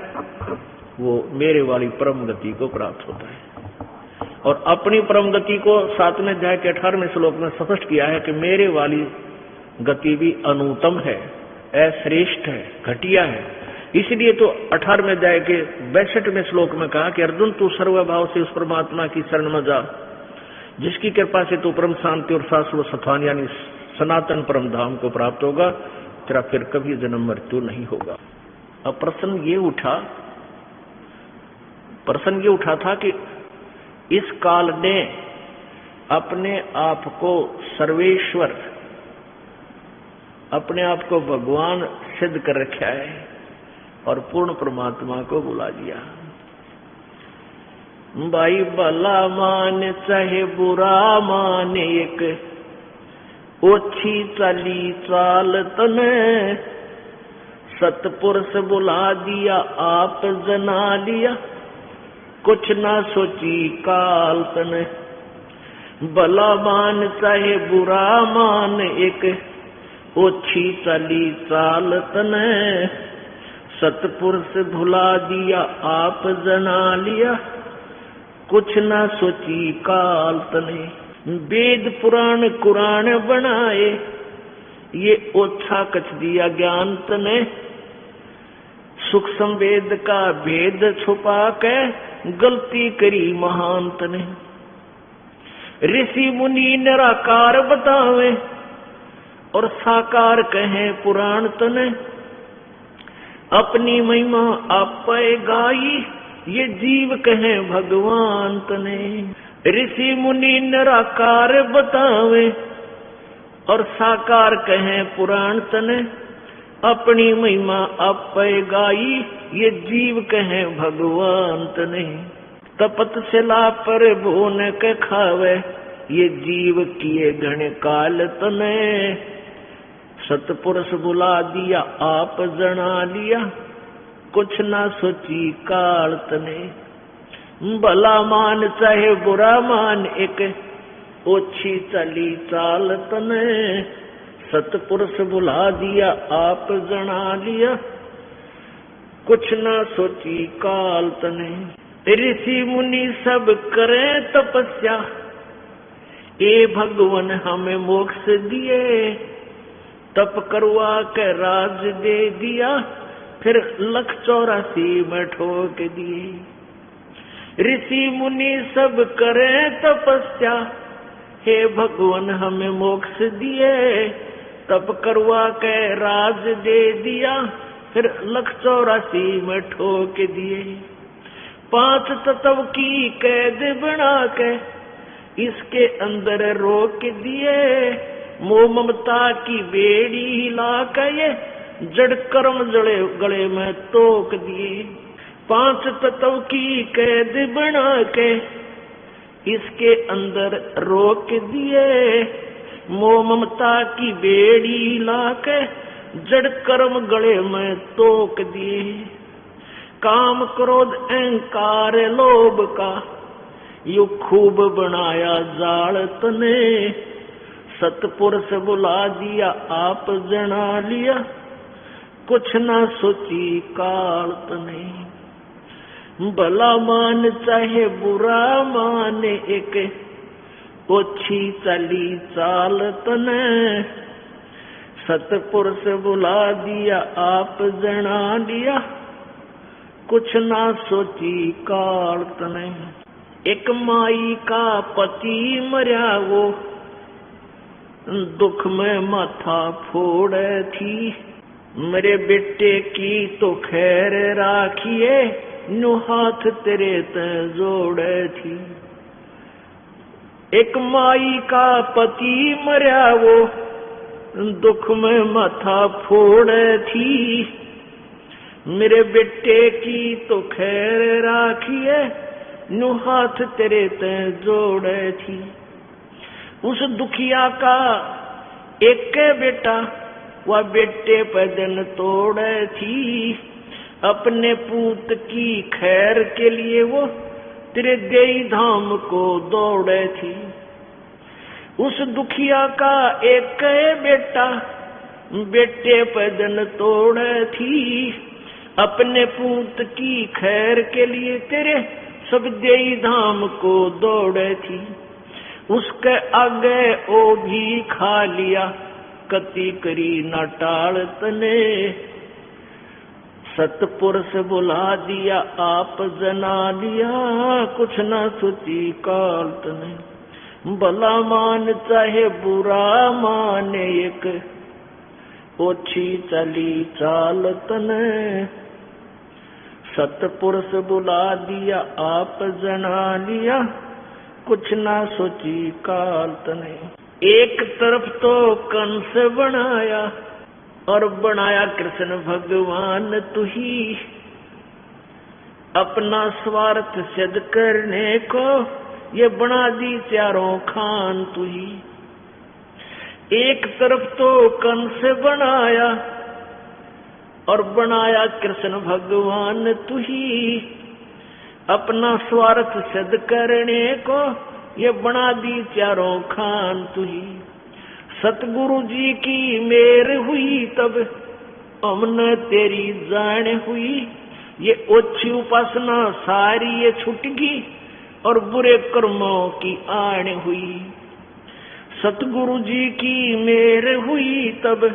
वो मेरे वाली परम गति को प्राप्त होता है। और अपनी परम गति को 7वें अध्याय के 18वें श्लोक में स्पष्ट किया है कि मेरे वाली गति भी अनुत्तम है, अश्रेष्ठ है, घटिया है। इसलिए तो 18वें अध्याय के 62वें श्लोक में कहा कि अर्जुन तू सर्वभाव से उस परमात्मा की शरण में जा जिसकी कृपा से तू परम शांति और शाश्वत स्थान यानी सनातन परम धाम को प्राप्त होगा, तेरा फिर कभी जन्म मृत्यु नहीं होगा। अब प्रश्न ये उठा था कि इस काल ने अपने आप को सर्वेश्वर, अपने आप को भगवान सिद्ध कर रखा है और पूर्ण परमात्मा को बुला दिया। भाई भला मान चाहे बुरा मान, एक ओछी चली चाल तने, सतपुरुष बुला दिया आप जना लिया, कुछ ना सोची काल तने। भला मान चाहे बुरा मान, एक ओछी चली चाल तने, सतपुरुष भुला दिया आप जना लिया, कुछ ना सोची काल तने। वेद पुराण कुरान बनाए, ये ओछा कछ दिया ज्ञान तने, सूक्ष्म वेद का भेद छुपा के गलती करी महान तने। ऋषि मुनि निराकार बतावे और साकार कहे पुराण तने, अपनी महिमा आप गाई ये जीव कहे भगवान तने। ऋषि मुनि निराकार बतावे और साकार कहे पुराण तने, अपनी महिमा आप गाई ये जीव कहे भगवान तने। तपतशिला पर भोन के खावे ये जीव किए घने काल तने, सतपुरुष बुला दिया आप जना लिया, कुछ ना सोची काल तने। भला मान चाहे बुरा मान, एक ओछी चली चाल तने, सतपुरुष बुला दिया आप जना लिया, कुछ ना सोची काल तने। ऋषि मुनि सब करे तपस्या, ए भगवान हमें मोक्ष दिए, तप करवा के राज दे दिया, फिर 184 में ठोक दिए। ऋषि मुनि सब करे तपस्या, हे भगवान हमें मोक्ष दिए, तप करवा के राज दे दिया, फिर 184 में ठोक दिए। 5 तत्व की कैद बना के इसके अंदर रोक दिए, मोह ममता की बेड़ी हिला के ये जड़ कर्म जड़े गले में तोक दिए। 5 तत्व की कैद बना के इसके अंदर रोक दिए, मोह ममता की बेड़ी हिला के जड़ कर्म गले में तोक दिए। काम क्रोध अहंकार लोभ का यू खूब बनाया जाल तने, सतपुरुष बुला दिया आप जना लिया, कुछ ना सोची काल तने। भला मान चाहे बुरा मान, एक ओछी चली चाल तने, सतपुरुष बुला दिया आप जना लिया, कुछ ना सोची काल तने। एक माई का पति मरा वो दुख में माथा फोड़े थी, मेरे बेटे की तो खैर राखिए, नु हाथ तेरे ते जोड़े थी। एक माई का पति मरा वो दुख में माथा फोड़े थी, मेरे बेटे की तो खैर राखिए, नु हाथ तेरे ते जोड़े थी। उस दुखिया का एक बेटा वह बेटे पे दिन तोड़े थी, अपने पूत की खैर के लिए वो तेरे देई धाम को दौड़े थी। उस दुखिया का एक बेटा बेटे पे दिन तोड़े थी, अपने पूत की खैर के लिए तेरे सब देई धाम को दौड़े थी। उसके आगे ओ भी खा लिया, कति करी न टाल तने, सतपुरुष बुला दिया आप जना लिया, कुछ न सोची काल तने। भला मान चाहे बुरा माने, एक ओछी चली चाल तने, सतपुरुष बुला दिया आप जना लिया, कुछ ना सोची काल तने। एक तरफ तो कंस बनाया और बनाया कृष्ण भगवान तू ही, अपना स्वार्थ सिद्ध करने को ये बना दी चारों खान तू ही। एक तरफ तो कंस बनाया और बनाया कृष्ण भगवान तू ही, अपना स्वार्थ सिद्ध करने को ये बना दी चारों खान तू ही। सतगुरु जी की मेर हुई तब हमने तेरी जान हुई, ये ओछी उपासना सारी ये छूट गई और बुरे कर्मों की आन हुई। सतगुरु जी की मेर हुई तब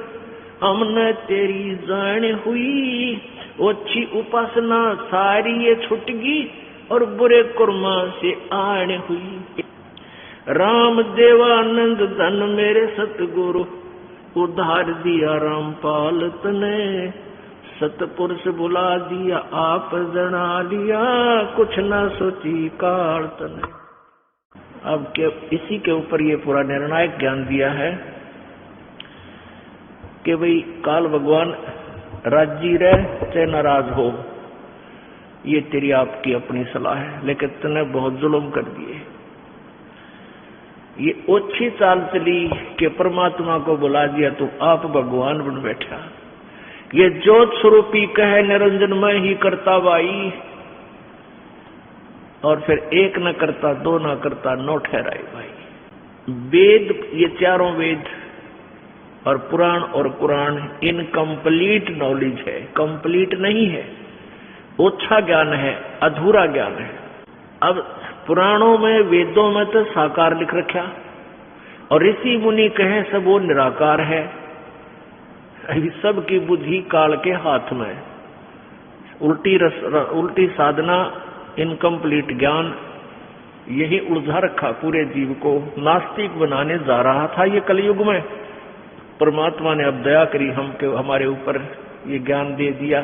हमने तेरी जान हुई, ओछी उपासना सारी ये छूट गई और बुरे कर्मों से आन हुई। राम देवानंद धन मेरे सतगुरु, उधार दिया रामपाल तने, सतपुरुष बुला दिया आप जना लिया, कुछ न सोची काल तने। अब के इसी के ऊपर ये पूरा निर्णायक ज्ञान दिया है कि भाई काल भगवान राजी रहे चाहे नाराज हो, ये तेरी आपकी अपनी सलाह है, लेकिन तूने बहुत जुल्म कर दिए। ये ओछी चाल चली कि परमात्मा को बुला दिया तो आप भगवान बन बैठा। ये ज्योत स्वरूपी कहे निरंजन मैं ही करता भाई, और फिर एक न करता दो न करता नौ ठहराए भाई। वेद, ये चारों वेद और पुराण और कुरान इनकम्प्लीट नॉलेज है, कंप्लीट नहीं है, ओछा ज्ञान है, अधूरा ज्ञान है। अब पुराणों में वेदों में तो साकार लिख रखा और ऋषि मुनि कहे सब वो निराकार है। अभी सबकी बुद्धि काल के हाथ में, उल्टी साधना, इनकम्प्लीट ज्ञान, यही उलझा रखा पूरे जीव को, नास्तिक बनाने जा रहा था ये कलयुग में। परमात्मा ने अब दया करी हमारे ऊपर ये ज्ञान दे दिया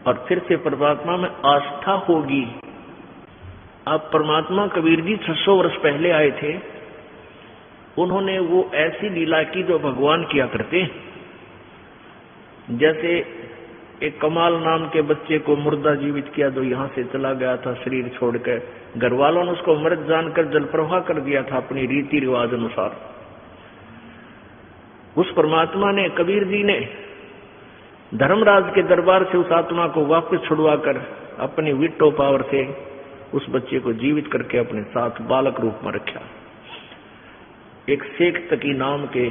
और फिर से परमात्मा में आस्था होगी। अब परमात्मा कबीर जी 600 वर्ष पहले आए थे, उन्होंने वो ऐसी लीला की जो भगवान किया करते। जैसे एक कमाल नाम के बच्चे को मुर्दा जीवित किया, जो यहाँ से चला गया था शरीर छोड़कर, घर वालों ने उसको मृत जानकर जल प्रवाह कर दिया था अपनी रीति रिवाज अनुसार। उस परमात्मा ने, कबीर जी ने धर्मराज के दरबार से उस आत्मा को वापस छुड़वाकर अपनी विटो पावर से उस बच्चे को जीवित करके अपने साथ बालक रूप में रखा। एक शेख तकी नाम के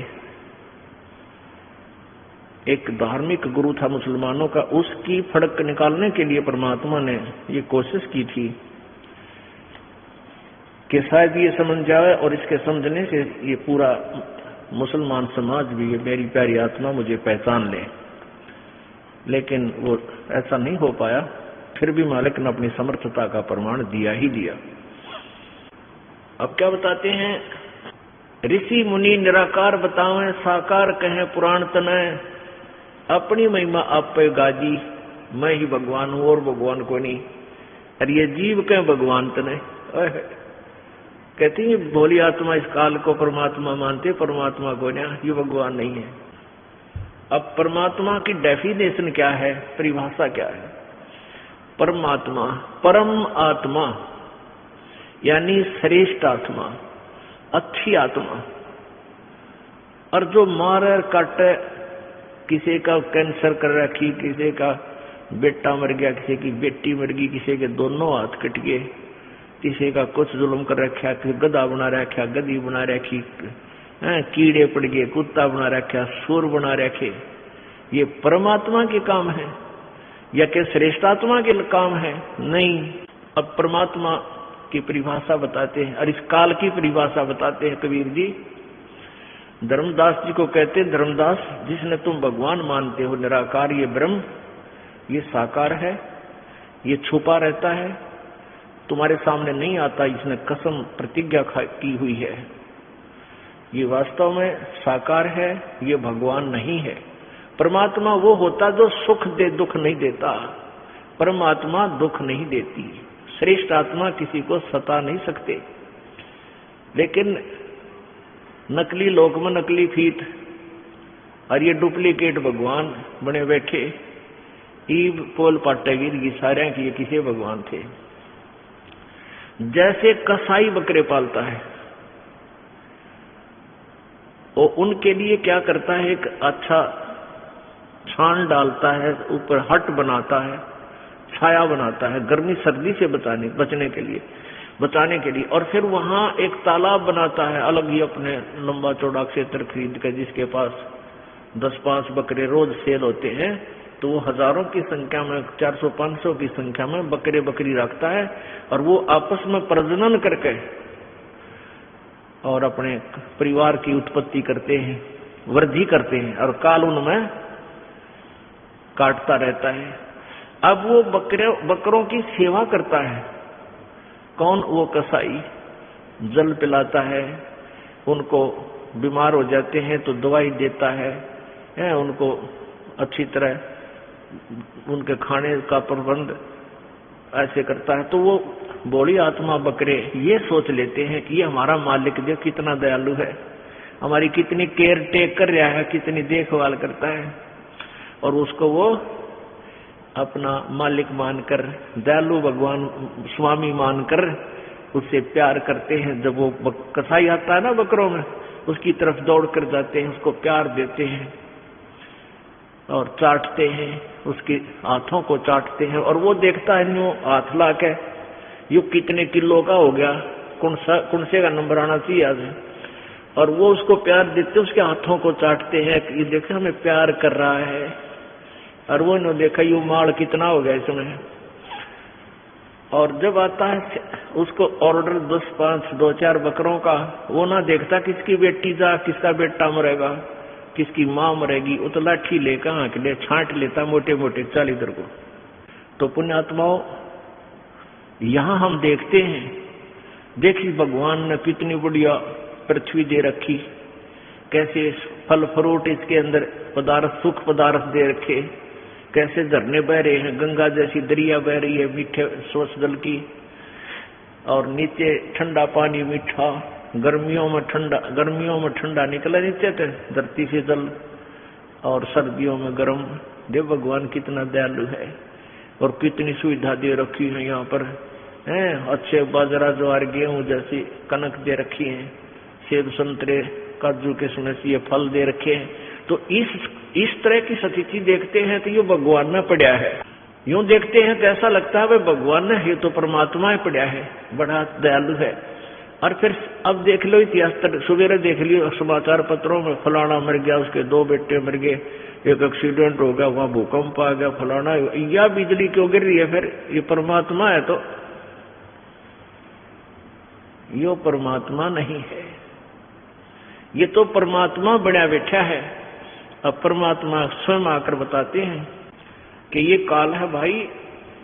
एक धार्मिक गुरु था मुसलमानों का, उसकी फड़क निकालने के लिए परमात्मा ने ये कोशिश की थी कि शायद ये समझ जाए और इसके समझने से ये पूरा मुसलमान समाज भी, ये मेरी प्यारी आत्मा मुझे पहचान ले, लेकिन वो ऐसा नहीं हो पाया। फिर भी मालिक ने अपनी समर्थता का प्रमाण दिया ही दिया। अब क्या बताते हैं, ऋषि मुनि निराकार बतावें, साकार कहें पुराण तनय, अपनी महिमा आप पे गाजी, मैं ही भगवान हूं और भगवान को नहीं। अरे ये जीव कहें भगवान तनय, कहती है भोली आत्मा इस काल को परमात्मा मानते, परमात्मा को नहीं, ये भगवान नहीं है। अब परमात्मा की डेफिनेशन क्या है, परिभाषा क्या है? परमात्मा, परम आत्मा यानी श्रेष्ठ आत्मा, अच्छी आत्मा। और जो मारे काटे, किसी का कैंसर कर रखी, किसी का बेटा मर गया, किसी की बेटी मर गई, किसी के दोनों हाथ कट गए, किसी का कुछ जुल्म कर रखा, किसी गधा बना रखा, गधी बना रखी, कीड़े पड़ गए, कुत्ता बना रखा, सुर बना रखे, ये परमात्मा के काम है या कि श्रेष्ठात्मा के काम है? नहीं। अब परमात्मा की परिभाषा बताते हैं और इस काल की परिभाषा बताते हैं कबीर जी। धर्मदास जी को कहते हैं, धर्मदास, जिसने तुम भगवान मानते हो निराकार, ये ब्रह्म, ये साकार है, ये छुपा रहता है, तुम्हारे सामने नहीं आता, इसने कसम प्रतिज्ञा की हुई है, ये वास्तव में साकार है, ये भगवान नहीं है। परमात्मा वो होता जो सुख दे, दुख नहीं देता। परमात्मा दुख नहीं देती। श्रेष्ठ आत्मा किसी को सता नहीं सकते। लेकिन नकली लोक में नकली फीत और ये डुप्लीकेट भगवान बने बैठे, ईब पोल पाटेगिर ये सारे की किसी भगवान थे। जैसे कसाई बकरे पालता है, वो उनके लिए क्या करता है, एक अच्छा छान डालता है, ऊपर हट बनाता है, छाया बनाता है, गर्मी सर्दी से बचने के लिए, और फिर वहां एक तालाब बनाता है अलग ही, अपने लंबा चौड़ा क्षेत्र खरीद कर, जिसके पास 10-5 बकरे रोज सेल होते हैं, तो वो हजारों की संख्या में, 400-500 की संख्या में बकरे बकरी रखता है, और वो आपस में प्रजनन करके और अपने परिवार की उत्पत्ति करते हैं, वृद्धि करते हैं, और काल उनमें काटता रहता है। अब वो बकरों की सेवा करता है। कौन? वो कसाई। जल पिलाता है, उनको बीमार हो जाते हैं तो दवाई देता है, उनको अच्छी तरह उनके खाने का प्रबंध ऐसे करता है। तो वो बोली आत्मा बकरे ये सोच लेते हैं कि ये हमारा मालिक जो कितना दयालु है, हमारी कितनी केयर टेक कर रहा है, कितनी देखभाल करता है, और उसको वो अपना मालिक मानकर, दयालु भगवान स्वामी मानकर उससे प्यार करते हैं। जब वो कसाई आता है ना बकरों में, उसकी तरफ दौड़ कर जाते हैं, उसको प्यार देते हैं और चाटते हैं, उसके हाथों को चाटते हैं, और वो देखता है न्यू हाथ ला के, यू कितने किलो का हो गया, कौन से का नंबर आना चाहिए आज, और वो उसको प्यार देते, उसके हाथों को चाटते हैं कि देखो हमें प्यार कर रहा है। और वो इन्होंने देखा यू माल कितना हो गया इसमें, और जब आता है उसको ऑर्डर 2-4 बकरों का, वो ना देखता किसकी बेटी जा, किसका बेटा मरेगा, किसकी माँ मरेगी, वो तो लाठी ले कहाँ के लिए छांट लेता मोटे मोटे 40 दर को। तो पुण्यात्माओं, यहां हम देखते हैं, देखी भगवान ने कितनी बढ़िया पृथ्वी दे रखी, कैसे फल फ्रूट इसके अंदर पदार्थ, सुख पदार्थ दे रखे, कैसे झरने बह रहे हैं, गंगा जैसी दरिया बह रही है मीठे स्वच्छ जल की, और नीचे ठंडा पानी मीठा, गर्मियों में ठंडा निकला नीचे से धरती से जल, और सर्दियों में गर्म। देव भगवान कितना दयालु है, और कितनी सुविधा दे रखी है यहाँ पर, हैं अच्छे बाजरा ज्वार गेहूं जैसी कनक दे रखी है, सेब संतरे काजू किशमिश ये फल दे रखे हैं। तो इस तरह की स्थिति देखते हैं तो ये भगवान में पड़ा है। यूं देखते हैं तो ऐसा लगता है भाई भगवान ने, ये तो परमात्मा ही पड़ा है, बड़ा दयालु है। और फिर अब देख लो इतिहास, सवेरे देख लियो समाचार पत्रों में, फलाना मर गया, उसके 2 बेटे मर गए, एक एक्सीडेंट हो गया, वहां भूकंप आ गया, फलाना, या बिजली क्यों गिर रही है? फिर ये परमात्मा है तो यो परमात्मा नहीं है, ये तो परमात्मा बड़ा बैठा है। अब परमात्मा स्वयं आकर बताते हैं कि ये काल है भाई,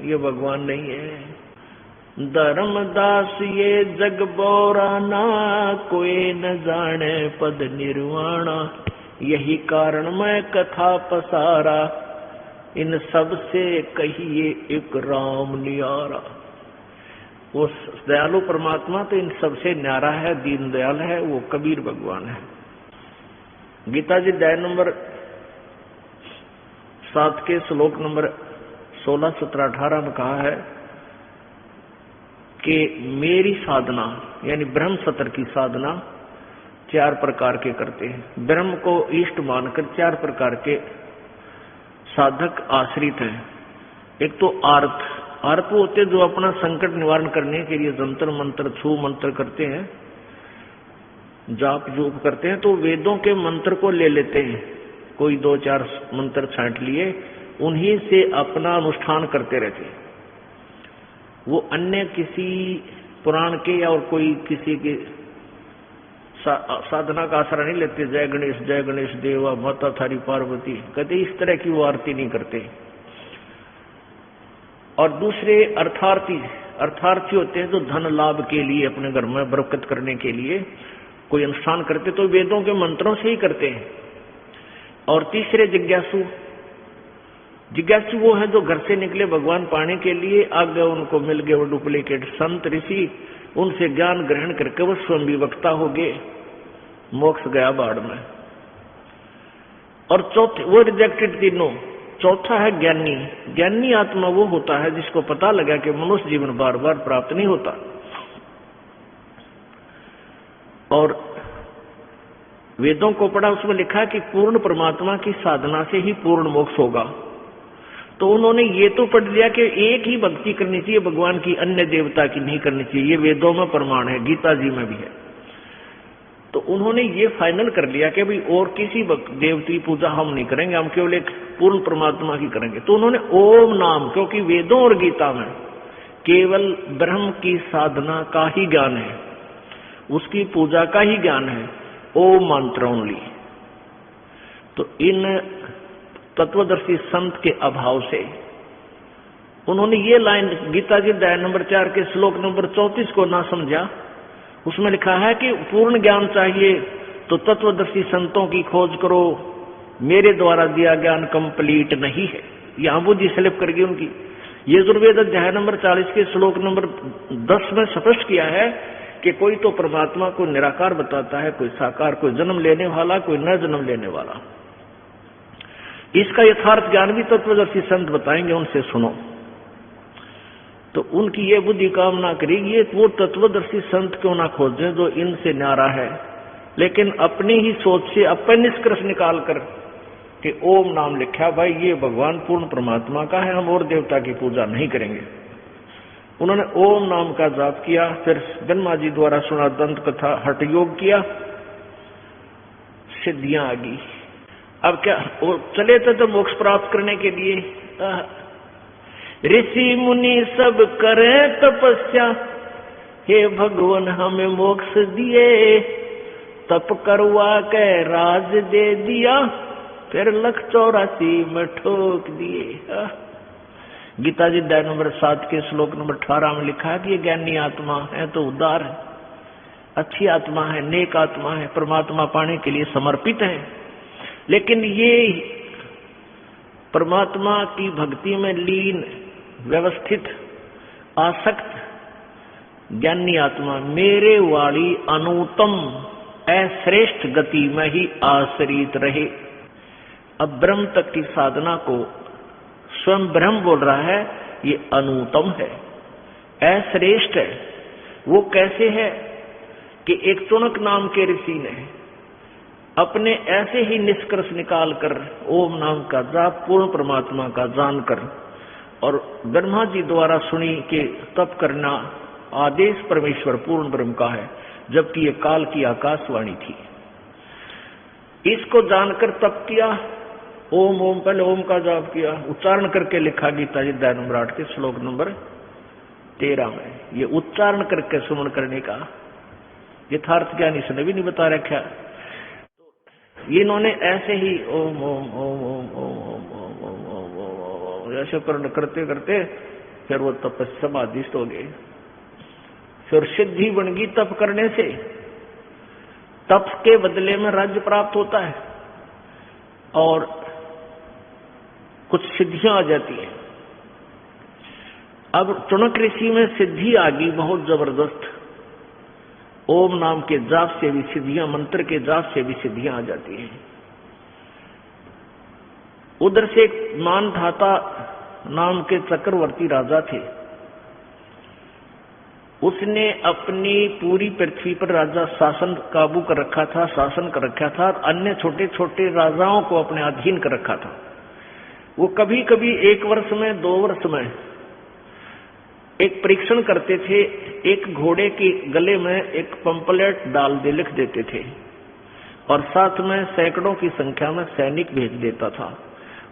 ये भगवान नहीं है। धर्मदास ये जग बोराना, कोई न जाने पद निर्वाणा, यही कारण मैं कथा पसारा, इन सब से कहिए एक राम नियारा। वो दयालु परमात्मा तो इन सबसे न्यारा है, दीन दयाल है, वो कबीर भगवान है। गीता जी अध्याय नंबर 7 के श्लोक नंबर 16, 17, 18 में कहा है कि मेरी साधना यानी ब्रह्म सत्र की साधना 4 प्रकार के करते हैं। ब्रह्म को इष्ट मानकर 4 प्रकार के साधक आश्रित हैं। एक तो आर्थ, आर्थ वो होते जो अपना संकट निवारण करने के लिए जंतर मंत्र छू मंत्र करते हैं, जाप जोप करते हैं। तो वेदों के मंत्र को ले लेते हैं, कोई 2-4 मंत्र छांट लिए, उन्हीं से अपना अनुष्ठान करते रहते हैं। वो अन्य किसी पुराण के या और कोई किसी के साधना का आसरा नहीं लेते। जय गणेश देवा माता थारी पार्वती, कहते इस तरह की वो आरती नहीं करते। और दूसरे अर्थार्थी होते हैं जो धन लाभ के लिए, अपने घर में बरकत करने के लिए कोई अनुष्ठान करते, तो वेदों के मंत्रों से ही करते हैं। और तीसरे जिज्ञासु वो है जो घर से निकले भगवान पाने के लिए, आगे उनको मिल गए वो डुप्लीकेट संत ऋषि, उनसे ज्ञान ग्रहण करके वो स्वयं भी वक्ता हो गए, मोक्ष गया बाढ़ में। और चौथे वो रिजेक्टेड तीनों। चौथा है ज्ञानी। ज्ञानी आत्मा वो होता है जिसको पता लगा कि मनुष्य जीवन बार बार प्राप्त नहीं होता, और वेदों को पढ़ा, उसमें लिखा कि पूर्ण परमात्मा की साधना से ही पूर्ण मोक्ष होगा। तो उन्होंने ये तो पढ़ लिया कि एक ही भक्ति करनी चाहिए भगवान की, अन्य देवता की नहीं करनी चाहिए। ये वेदों में प्रमाण है, गीता जी में भी है। तो उन्होंने ये फाइनल कर लिया कि भाई और किसी देवती पूजा हम नहीं करेंगे, हम केवल एक पूर्ण परमात्मा की करेंगे। तो उन्होंने ओम नाम, क्योंकि वेदों और गीता में केवल ब्रह्म की साधना का ही ज्ञान है, उसकी पूजा का ही ज्ञान है, ओम मंत्र ओनली। तो इन तत्वदर्शी संत के अभाव से उन्होंने ये लाइन गीता जी अध्याय नंबर 4 के श्लोक नंबर 34 को ना समझा। उसमें लिखा है कि पूर्ण ज्ञान चाहिए तो तत्वदर्शी संतों की खोज करो, मेरे द्वारा दिया ज्ञान कंप्लीट नहीं है। यहां बुद्धि स्लिप कर गई उनकी। यजुर्वेद अध्याय नंबर 40 के श्लोक नंबर 10 में स्पष्ट किया है कि कोई तो परमात्मा को निराकार बताता है, कोई साकार, कोई जन्म लेने वाला, कोई न जन्म लेने वाला। इसका यथार्थ ज्ञान भी तत्वदर्शी संत बताएंगे, उनसे सुनो। तो उनकी ये बुद्धि काम ना करेगी, ये वो तत्वदर्शी संत क्यों ना खोजें जो इनसे न्यारा है, लेकिन अपनी ही सोच से अपन निष्कर्ष निकाल कर कि ओम नाम लिखा, भाई ये भगवान पूर्ण परमात्मा का है, हम और देवता की पूजा नहीं करेंगे। उन्होंने ओम नाम का जाप किया, फिर ब्रह्मा जी द्वारा सुना दंत कथा, हठ योग किया, सिद्धियां आ गई। अब क्या वो चले थे तो मोक्ष प्राप्त करने के लिए। ऋषि मुनि सब करें तपस्या, हे भगवान हमें मोक्ष दिए, तप करवा के राज दे दिया, फिर 184 में ठोक दिए। गीता जी अध्याय नंबर 7 के श्लोक नंबर 18 में लिखा है कि ये ज्ञानी आत्मा है तो उदार है, अच्छी आत्मा है, नेक आत्मा है, परमात्मा पाने के लिए समर्पित है। लेकिन ये परमात्मा की भक्ति में लीन, व्यवस्थित, आसक्त ज्ञानी आत्मा मेरे वाली अनुत्तम अश्रेष्ठ गति में ही आश्रित रहे। अब ब्रह्म तक की साधना को स्वयं ब्रह्म बोल रहा है, ये अनुत्तम है, अश्रेष्ठ है। वो कैसे है कि एक चुनक नाम के ऋषि ने अपने ऐसे ही निष्कर्ष निकाल कर ओम नाम का जाप पूर्ण परमात्मा का जानकर, और ब्रह्मा जी द्वारा सुनी कि तप करना आदेश परमेश्वर पूर्ण ब्रह्म का है, जबकि ये काल की आकाशवाणी थी। इसको जानकर तप किया, ओम ओम, पहले ओम का जाप किया, उच्चारण करके लिखा गीता जी अध्याय नंबर 8 के श्लोक नंबर 13 में। ये उच्चारण करके सुमन करने का यथार्थ ज्ञान इसने भी नहीं बता रखा। इन्होंने ऐसे ही ओम ओम ओम ओम ओम ओम ओम ओम ओम ऐसे करते करते फिर वो तपस्या समाधिस्थ हो गए। फिर सिद्धि बन गई तप करने से। तप के बदले में राज्य प्राप्त होता है और कुछ सिद्धियां आ जाती हैं। अब चुनक ऋषि में सिद्धि आ गई बहुत जबरदस्त। ओम नाम के जाप से भी सिद्धियां, मंत्र के जाप से भी सिद्धियां आ जाती हैं। उधर से एक मानधाता नाम के चक्रवर्ती राजा थे। उसने अपनी पूरी पृथ्वी पर राजा शासन काबू कर रखा था, शासन कर रखा था, अन्य छोटे छोटे राजाओं को अपने अधीन कर रखा था। वो कभी कभी 1 वर्ष में 2 वर्ष में एक परीक्षण करते थे, एक घोड़े के गले में एक पंपलेट डाल दे लिख देते थे और साथ में सैकड़ों की संख्या में सैनिक भेज देता था।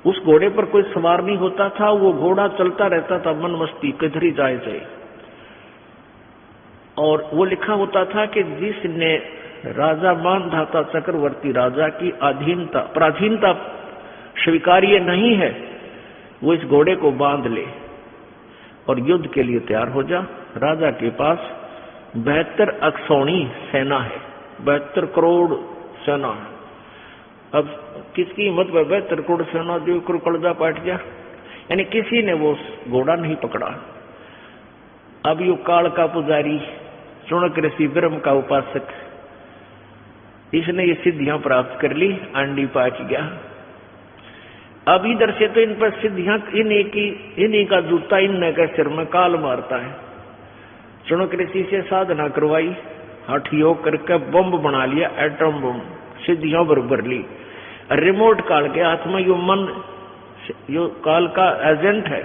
उस घोड़े पर कोई सवार नहीं होता था, वो घोड़ा चलता रहता था मन मस्ती, किधर ही जाए। और वो लिखा होता था कि जिसने राजा मानधाता चक्रवर्ती राजा की अधीनता पराधीनता स्वीकार्य नहीं है, वो इस घोड़े को बांध ले और युद्ध के लिए तैयार हो जा। राजा के पास 72 अक्षौणी सेना है, 72 करोड़ सेना है। अब किसकी हिम्मत में 72 करोड़ सेना जो कड़जा पाट गया, यानी किसी ने वो घोड़ा नहीं पकड़ा। अब यो काल का पुजारी, चुणक ऋषि, ब्रह्म का उपासक, इसने ये सिद्धियां प्राप्त कर ली, आंडी पाच गया। अब इधर से तो इन पर सिद्धियां, इन्हीं का जूता इनने के सिर में काल मारता है। चुणक ऋषि से साधना करवाई, हठ योग करके बम बना लिया, एटम बम, सिद्धियां बरबर ली। रिमोट काल के हाथ में, यो मन यो काल का एजेंट है।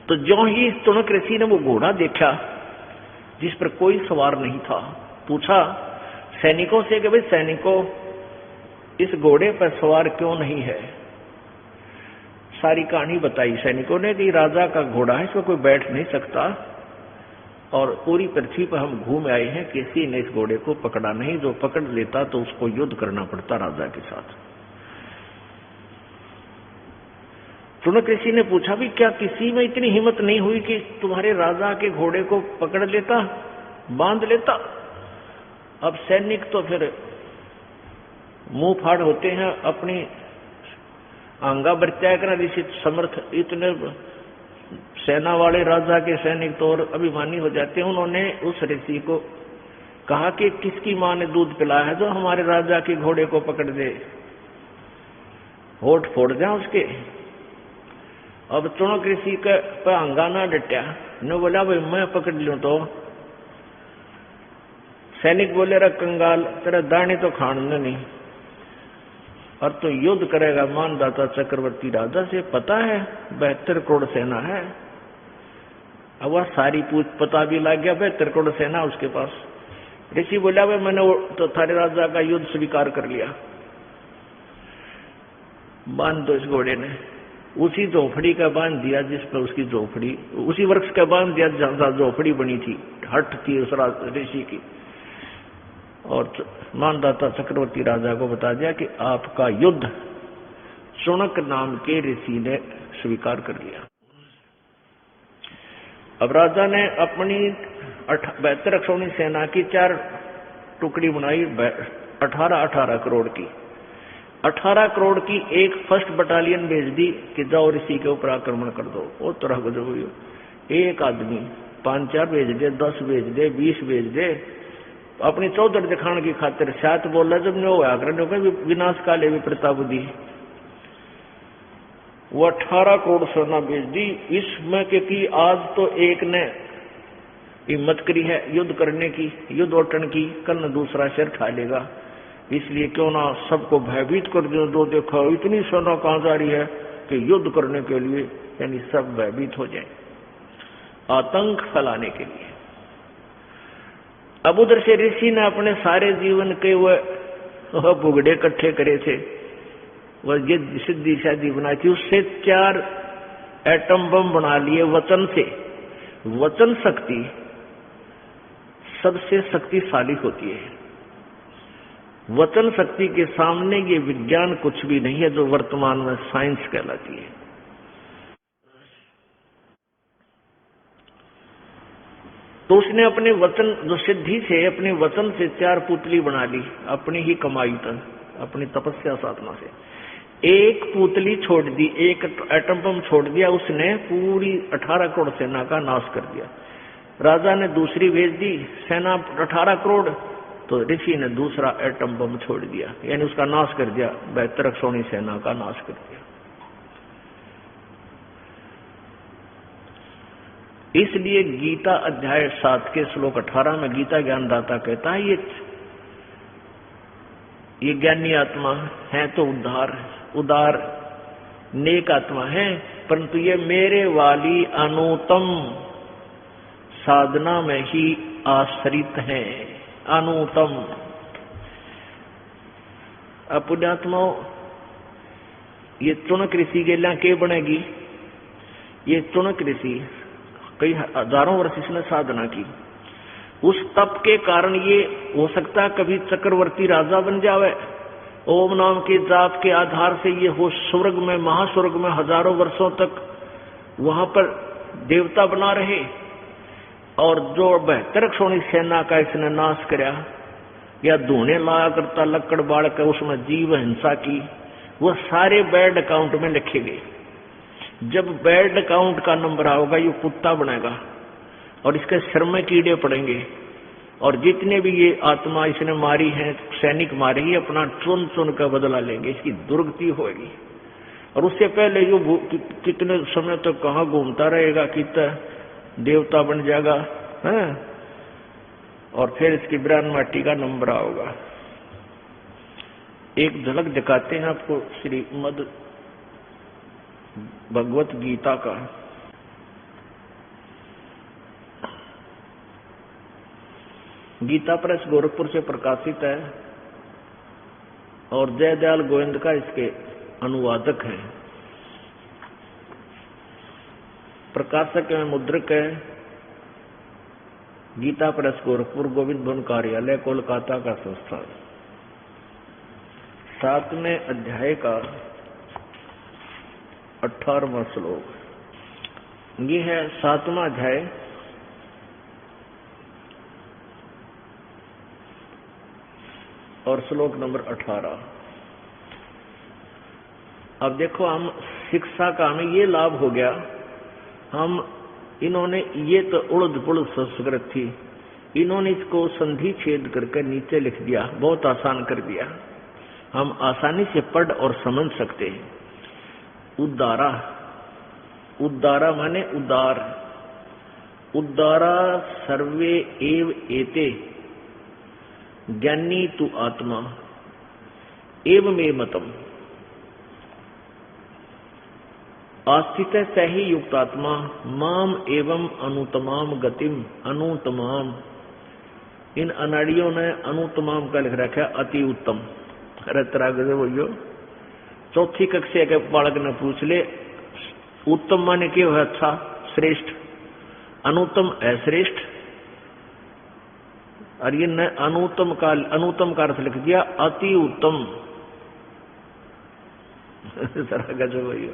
तो जो ही चुणक ऋषि ने वो घोड़ा देखा जिस पर कोई सवार नहीं था, पूछा सैनिकों से कि भाई सैनिकों, इस घोड़े पर सवार क्यों नहीं है? सारी कहानी बताई सैनिकों ने कि राजा का घोड़ा है, इसमें कोई बैठ नहीं सकता और पूरी पृथ्वी पर हम घूम आए हैं, किसी ने इस घोड़े को पकड़ा नहीं, जो पकड़ लेता तो उसको युद्ध करना पड़ता राजा के साथ। चुणक ऋषि ने पूछा भी क्या किसी में इतनी हिम्मत नहीं हुई कि तुम्हारे राजा के घोड़े को पकड़ लेता, बांध लेता? अब सैनिक तो फिर मुंह फाड़ होते हैं, अपनी आंगा बरत्या कर ऋषि समर्थ, इतने सेना वाले राजा के सैनिक तो और अभिमानी हो जाते हैं। उन्होंने उस ऋषि को कहा कि किसकी मां ने दूध पिलाया है जो हमारे राजा के घोड़े को पकड़ दे, होठ फोड़ जाए उसके। अब चुणक ऋषि का पे अंगाना डटया, ने बोला भाई मैं पकड़ लूं तो? सैनिक बोले रे कंगाल, तेरा दाने तो खाने नहीं और तो युद्ध करेगा मानदाता चक्रवर्ती राजा से, पता है 72 करोड़ सेना है। अब वह सारी पूछ पता भी लग गया, 72 करोड़ सेना उसके पास। ऋषि बोला भाई मैंने तो थारे राजा का युद्ध स्वीकार कर लिया, बांध दो इस घोड़े ने। उसी झोपड़ी का बांध दिया जिस पर उसकी झोपड़ी, उसी वृक्ष का बांध दिया जहां झोपड़ी बनी थी, हट थी उस ऋषि की। और मानदाता चक्रवर्ती राजा को बता दिया कि आपका युद्ध चुणक नाम के ऋषि ने स्वीकार कर लिया। अब राजा ने अपनी 72 अक्षौणी सेना की 4 टुकड़ी बनाई, 18 करोड़ की। 18 करोड़ की एक फर्स्ट बटालियन भेज दी कि जाओ ऋषि के ऊपर आक्रमण कर दो। वो तरह को जो एक आदमी 5-4 भेज दे, 10 भेज दे, 20 भेज दे, अपनी चौधर दिखाने की खातिर। साथ बोला जब ने आग्रह विनाश काले भी प्रतापदी, वो 18 करोड़ सेना भेज दी। इसमें कि आज तो एक ने हिम्मत करी है युद्ध करने की, युद्ध उठन की, कल दूसरा सिर खा लेगा, इसलिए क्यों ना सबको भयभीत कर दो। जो देखो इतनी सेना कहां जा रही है कि युद्ध करने के लिए, यानी सब भयभीत हो जाए, आतंक फैलाने के लिए। अब उधर से ऋषि ने अपने सारे जीवन के वह भुगड़े इकट्ठे करे थे, वह ये सिद्धि शादी बनाई थी, उससे 4 एटम बम बना लिए वचन से। वचन शक्ति सबसे शक्तिशाली होती है। वचन शक्ति के सामने ये विज्ञान कुछ भी नहीं है, जो वर्तमान में साइंस कहलाती है। तो उसने अपने वचन, जो सिद्धि से अपने वचन से 4 पुतली बना ली, अपनी ही कमाई तक, अपनी तपस्या साधना से। एक पुतली छोड़ दी, एक एटम बम छोड़ दिया, उसने पूरी 18 करोड़ सेना का नाश कर दिया। राजा ने दूसरी भेज दी सेना 18 करोड़, तो ऋषि ने दूसरा एटम बम छोड़ दिया, यानी उसका नाश कर दिया, 72 अक्षौणी सेना का नाश कर दिया। इस इसलिए गीता अध्याय 7 के श्लोक 18 में गीता ज्ञानदाता कहता है ये ज्ञानी आत्मा है तो उदार नेक आत्मा है, परंतु ये मेरे वाली अनुत्तम साधना में ही आश्रित है। अनुत्तम पुण्यात्माओं, ये चुनक ऋषि के लिए के बनेगी। ये चुनक ऋषि कई हजारों वर्ष इसने साधना की, उस तप के कारण ये हो सकता है कभी चक्रवर्ती राजा बन जावे। ओम नाम के जाप के आधार से ये हो स्वर्ग में, महास्वर्ग में हजारों वर्षों तक वहां पर देवता बना रहे। और जो 72 सोनी सेना का इसने नाश कराया, या धोने लाया करता लकड़ बाढ़ कर उसमें जीव हिंसा की, वो सारे बैड अकाउंट में लिखे गए। जब बैड अकाउंट का नंबर आओगा ये कुत्ता बनेगा और इसके सिर में कीड़े पड़ेंगे। और जितने भी ये आत्मा इसने मारी है, सैनिक मारे, ये अपना चुन चुन का बदला लेंगे, इसकी दुर्गति होगी। और उससे पहले ये कितने समय तक कहाँ घूमता रहेगा, कितना देवता बन जाएगा है? और फिर इसकी ब्राह्मण माटी का नंबर आओगा। एक झलक दिखाते हैं आपको श्रीमद् भगवत गीता का। गीता प्रेस गोरखपुर से प्रकाशित है और जयदयाल गोविंद का इसके अनुवादक है। प्रकाशक एवं मुद्रक है गीता प्रेस गोरखपुर, गोविंद भवन कार्यालय, कोलकाता का संस्थान। 7वें अध्याय का 18वां श्लोक। ये है 7वां अध्याय और श्लोक नंबर 18। अब देखो, हम शिक्षा का हमें ये लाभ हो गया, हम इन्होंने ये तो उड़द पुड़द संस्कृत थी, इन्होंने इसको संधि छेद करके नीचे लिख दिया, बहुत आसान कर दिया, हम आसानी से पढ़ और समझ सकते हैं। उद्दारा, उद्दारा माने उदार, उद्दारा सर्वे एव एते ज्ञानी तु आत्मा एवमे मतम आस्थित सही युक्तात्मा माम एवं अनुतमाम गतिम। अनुतमाम, इन अनाड़ियों ने अनुतमाम का लिख रखा अति उत्तम। अरे बोलियो, चौथी कक्षा के बालक ने पूछ ले उत्तम माने क्या है? अच्छा, श्रेष्ठ। अनुत्तम अश्रेष्ठ। और ये न अनुत्तम का अर्थ लिख दिया अति उत्तम। गजब भैया।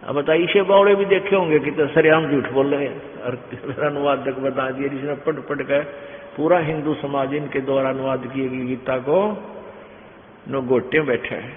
अब बताइए, इसे बावड़े भी देखे होंगे कि तो सरेआम झूठ बोल रहे हैं। और मेरा अनुवादक बता दिया, जिसने पढ़ पढ़ कर पूरा हिंदू समाज इनके द्वारा अनुवाद किए गई गीता को नो गोटे बैठे हैं।